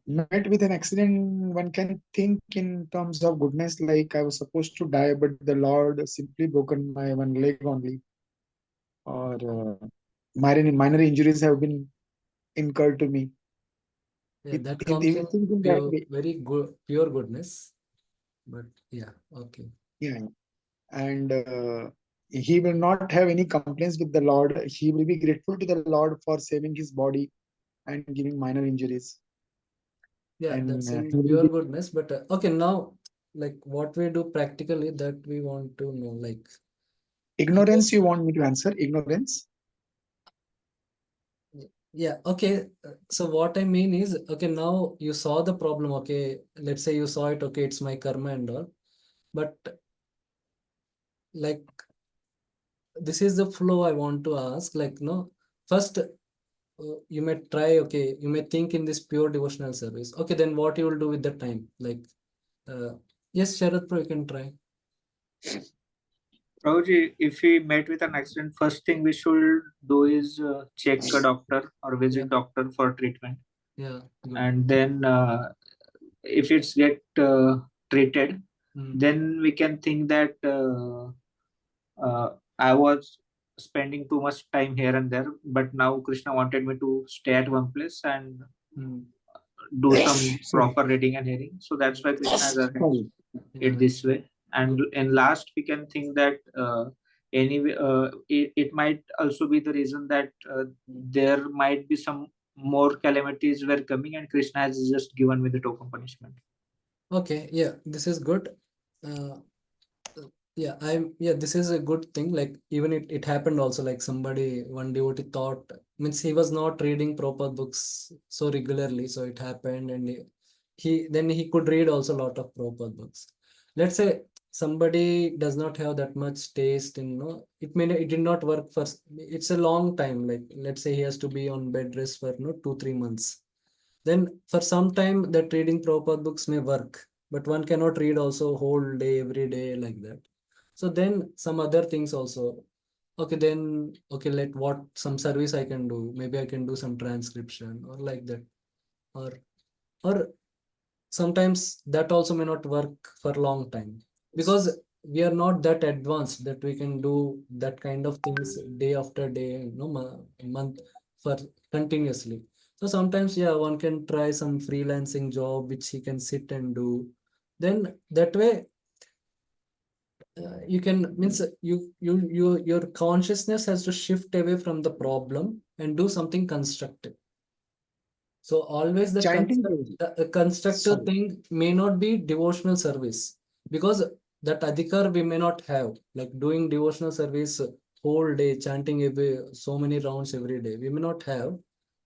Met with an accident, one can think in terms of goodness, like I was supposed to die, but the Lord simply broken my one leg only, or minor injuries have been incurred to me. Yeah, that He comes will in think in that way. very good, pure goodness. But yeah, okay. Yeah, and he will not have any complaints with the Lord. He will be grateful to the Lord for saving his body and giving minor injuries. Yeah, And that's in he will pure be goodness. But okay, now like what we do practically, that we want to know. Like ignorance. You want me to answer ignorance? yeah, okay. So what I mean is, okay, now you saw the problem. Okay, let's say you saw it. Okay, it's my karma and all. But like this is the flow I want to ask. Like no, first you may try. Okay, you may think in this pure devotional service. Okay, then what you will do with the time? Like yes, Sharad Pro, you can try. Prabhuji, if we met with an accident, first thing we should do is check a doctor or visit doctor for treatment. Yeah, good. And then if it's get treated, then we can think that I was spending too much time here and there, but now Krishna wanted me to stay at one place and do some proper reading and hearing. So that's why Krishna has arranged Sorry. it this way. And last, we can think that anyway, it might also be the reason that there might be some more calamities were coming, and Krishna has just given me the token punishment. Okay, yeah, this is good. Uh, this is a good thing. Like even it happened also, like one devotee thought, means he was not reading proper books so regularly, so it happened, and he could read also a lot of proper books. Let's say somebody does not have that much taste in, it did not work for, it's a long time, like let's say he has to be on bed rest for 2-3 months. Then for some time that reading proper books may work, but one cannot read also whole day every day like that. So then some other things also. Okay, then okay, let what some service I can do. Maybe I can do some transcription or like that. Or sometimes that also may not work for a long time, because we are not that advanced that we can do that kind of things day after day, month for continuously. So sometimes, yeah, one can try some freelancing job which he can sit and do. Then that way, you can, means your consciousness has to shift away from the problem and do something constructive. So always the Chanting. Prabhuji. constructive Sorry. thing may not be devotional service, because that adhikar we may not have, like doing devotional service whole day, chanting so many rounds every day, we may not have.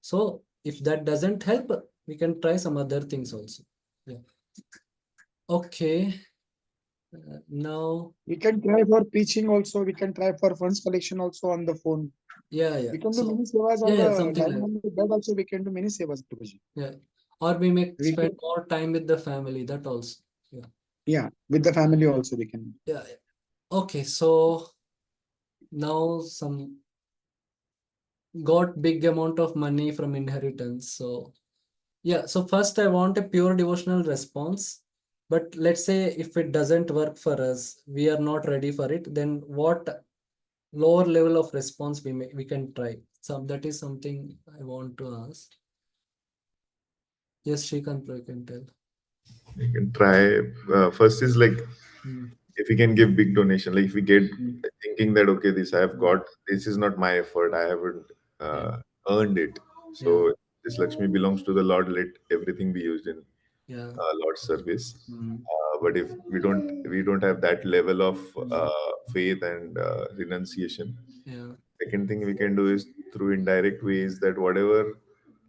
So if that doesn't help, we can try some other things also. Yeah. Okay. Now We can try for preaching also. We can try for funds collection also on the phone. yeah, We can do so many sevas on yeah, the something lying like on the bed also. We can do many sevas, Prabhuji. yeah, or we may We spend can, more time with the family, that also. yeah, with the family also we can. Yeah. Okay, so now some got big amount of money from inheritance. So yeah, so first I want a pure devotional response. But let's say if it doesn't work for us, we are not ready for it, then what lower level of response we can try. So that is something I want to ask. Yes, Shrikant, you can tell. You can try. First is like, Hmm. if we can give big donation, like if we get Hmm. thinking that okay, this I have got, this is not my effort, I haven't earned it. So this Lakshmi belongs to the Lord. Let everything be used in Yeah. Lord's service. Hmm. But if we don't have that level of faith and renunciation, Yeah. second thing we can do is through indirect ways, that whatever,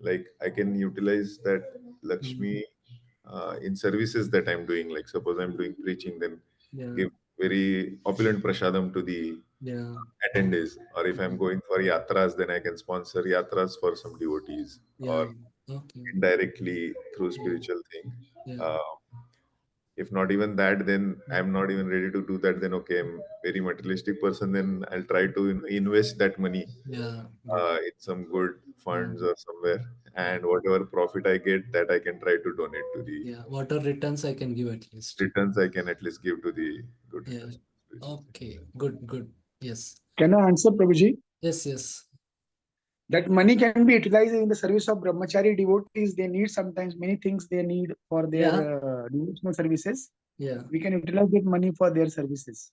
like I can utilize that Lakshmi in services that I'm doing. Like suppose I'm doing preaching, then Yeah. give very opulent prasadam to the Yeah. attendees. Or if I'm going for yatras, then I can sponsor yatras for some devotees, Yeah. or Okay. indirectly through spiritual thing. Yeah. Uh, if not even that, then I'm not even ready to do that. Then okay, I'm very materialistic person. Then I'll try to invest that money Yeah. Good. in some good funds Hmm. or somewhere, and whatever profit I get, that I can try to donate to the Yeah. What are returns I can give at least. returns. I can at least give to the good Yeah. spiritual thing. Okay. Good. Good. Yes. Can I answer, Prabhuji? Yes. Yes. That money can be utilized in the service of brahmachari devotees. They need sometimes many things they need for their Yeah. devotional services. Yeah. We can utilize that money for their services.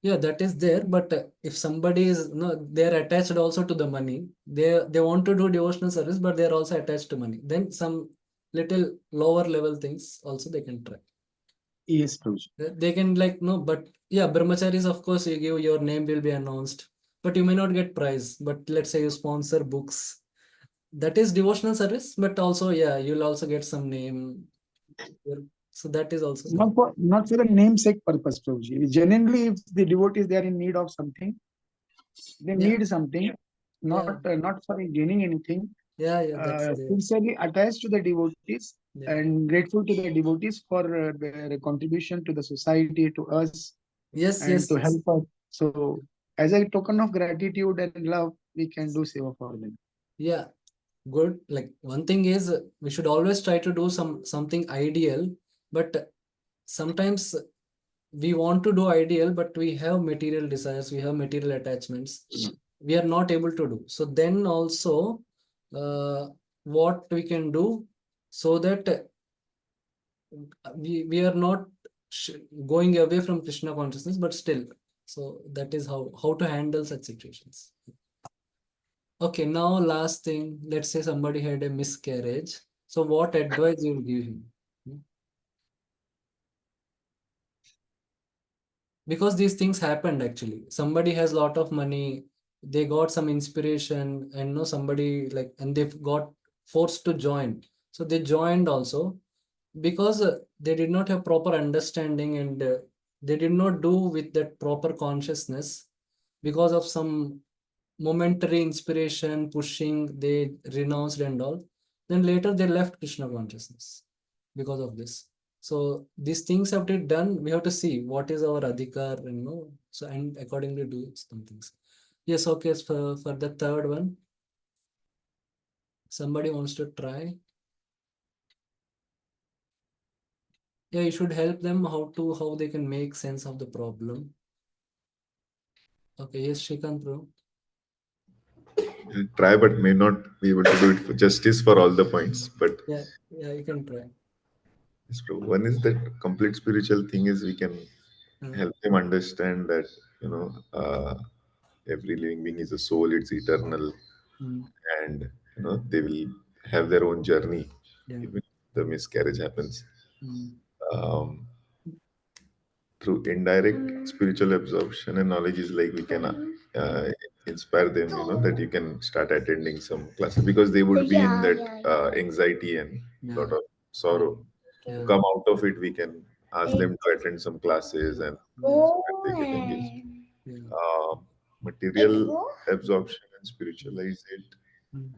Yeah, that is there. But if somebody is no, they're attached also to the money. They want to do devotional service, but they're also attached to money. Then some little lower level things also they can try. Yes, Prabhuji. They can like no, but yeah, brahmacharis, of course, you give your name will be announced, but you may not get prize. But let's say you sponsor books, that is devotional service. But also, yeah, you'll also get some name. So that is also there. Not for the namesake purpose, Prabhuji. Genuinely, if the devotees they are in need of something, they Yeah, need something, yeah, not for gaining anything. yeah. That's there. Sincerely attached to the devotees Yeah. and grateful to the devotees for their contribution to the society, to us, Yes, and yes, to yes. help us. So, as a token of gratitude and love, we can do seva for them. Yeah, good. Like one thing is we should always try to do something ideal, but sometimes we want to do ideal, but we have material desires, we have material attachments, we are not able to do. So then also, what we can do, so that we are not going away from Krishna consciousness, but still. So that is how to handle such situations. Okay, now last thing, let's say somebody had a miscarriage. So what advice you will give him? Because these things happened actually. Somebody has lot of money, they got some inspiration, and know somebody like, and they've got forced to join. So they joined also because they did not have proper understanding, and they did not do with that proper consciousness. Because of some momentary inspiration pushing, they renounced and all. Then later they left Krishna consciousness because of this. So these things have to be done. We have to see what is our adhikar, so and accordingly do some things. Yes, okay. For the third one, somebody wants to try. Yeah, you should help them how they can make sense of the problem. Okay, yes, Shrikant bro. I'll try, but may not be able to do it for justice for all the points. But Yeah, you can try. yes, bro. One is that complete spiritual thing is we can help them understand that every living being is a soul, it's eternal, and they will have their own journey Yeah. even if the miscarriage happens. Mm. Um, through indirect spiritual absorption and knowledge is like we can inspire them, that you can start attending some classes because they would be in that anxiety and lot of sorrow. To come out of it, we can ask them to attend some classes and so that they get engaged. Yeah. Material absorption and spiritualize it. Mm.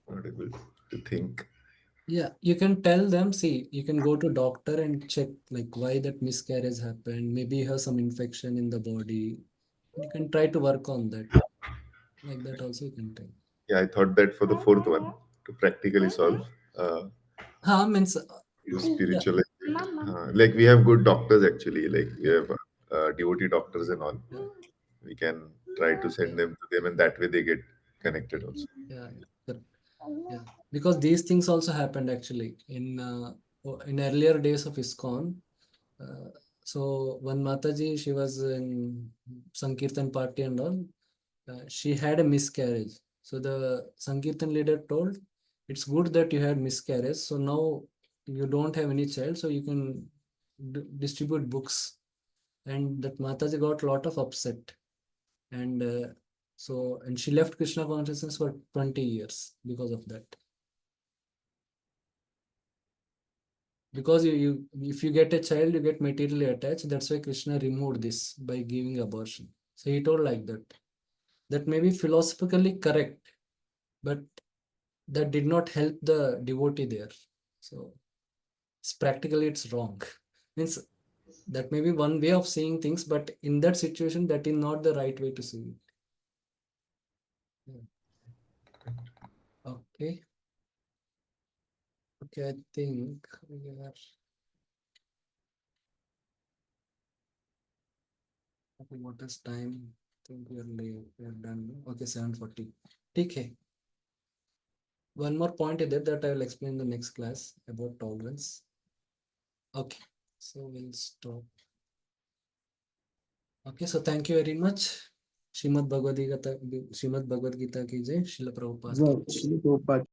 Not able to think. Yeah, you can tell them, see, you can go to doctor and check like why that miscarriage happened. Maybe you have some infection in the body. You can try to work on that. Like that also you can tell. Yeah, I thought that for the fourth one to practically solve. Means You yeah, spiritualize it. Like we have good doctors actually, like we have devotee doctors and all. yeah, We can try to send them to them, and that way they get connected also. yeah, correct. Yeah. Because these things also happened actually in earlier days of ISKCON. Uh, so one Mataji, she was in Sankirtan party and all. She had a miscarriage. So the Sankirtan leader told, it's good that you had miscarriage. So now you don't have any child, so you can distribute books. And that Mataji got a lot of upset. And and she left Krishna consciousness for 20 years because of that. Because if you get a child, you get materially attached. That's why Krishna removed this by giving abortion. So he told like that. That may be philosophically correct, but that did not help the devotee there. So practically it's wrong. Means that may be one way of seeing things, but in that situation, that is not the right way to see it. Yeah. Okay. Okay, I think we are. Okay, what is time? I think we are late. We are done. Okay, 7:40. Okay. One more point is there that I will explain in the next class about tolerance. Okay, so we'll stop. Okay, so thank you very much. Srimad Bhagavad Gita ki Jai, Srila Prabhupada. Jai Shri Prabhupada.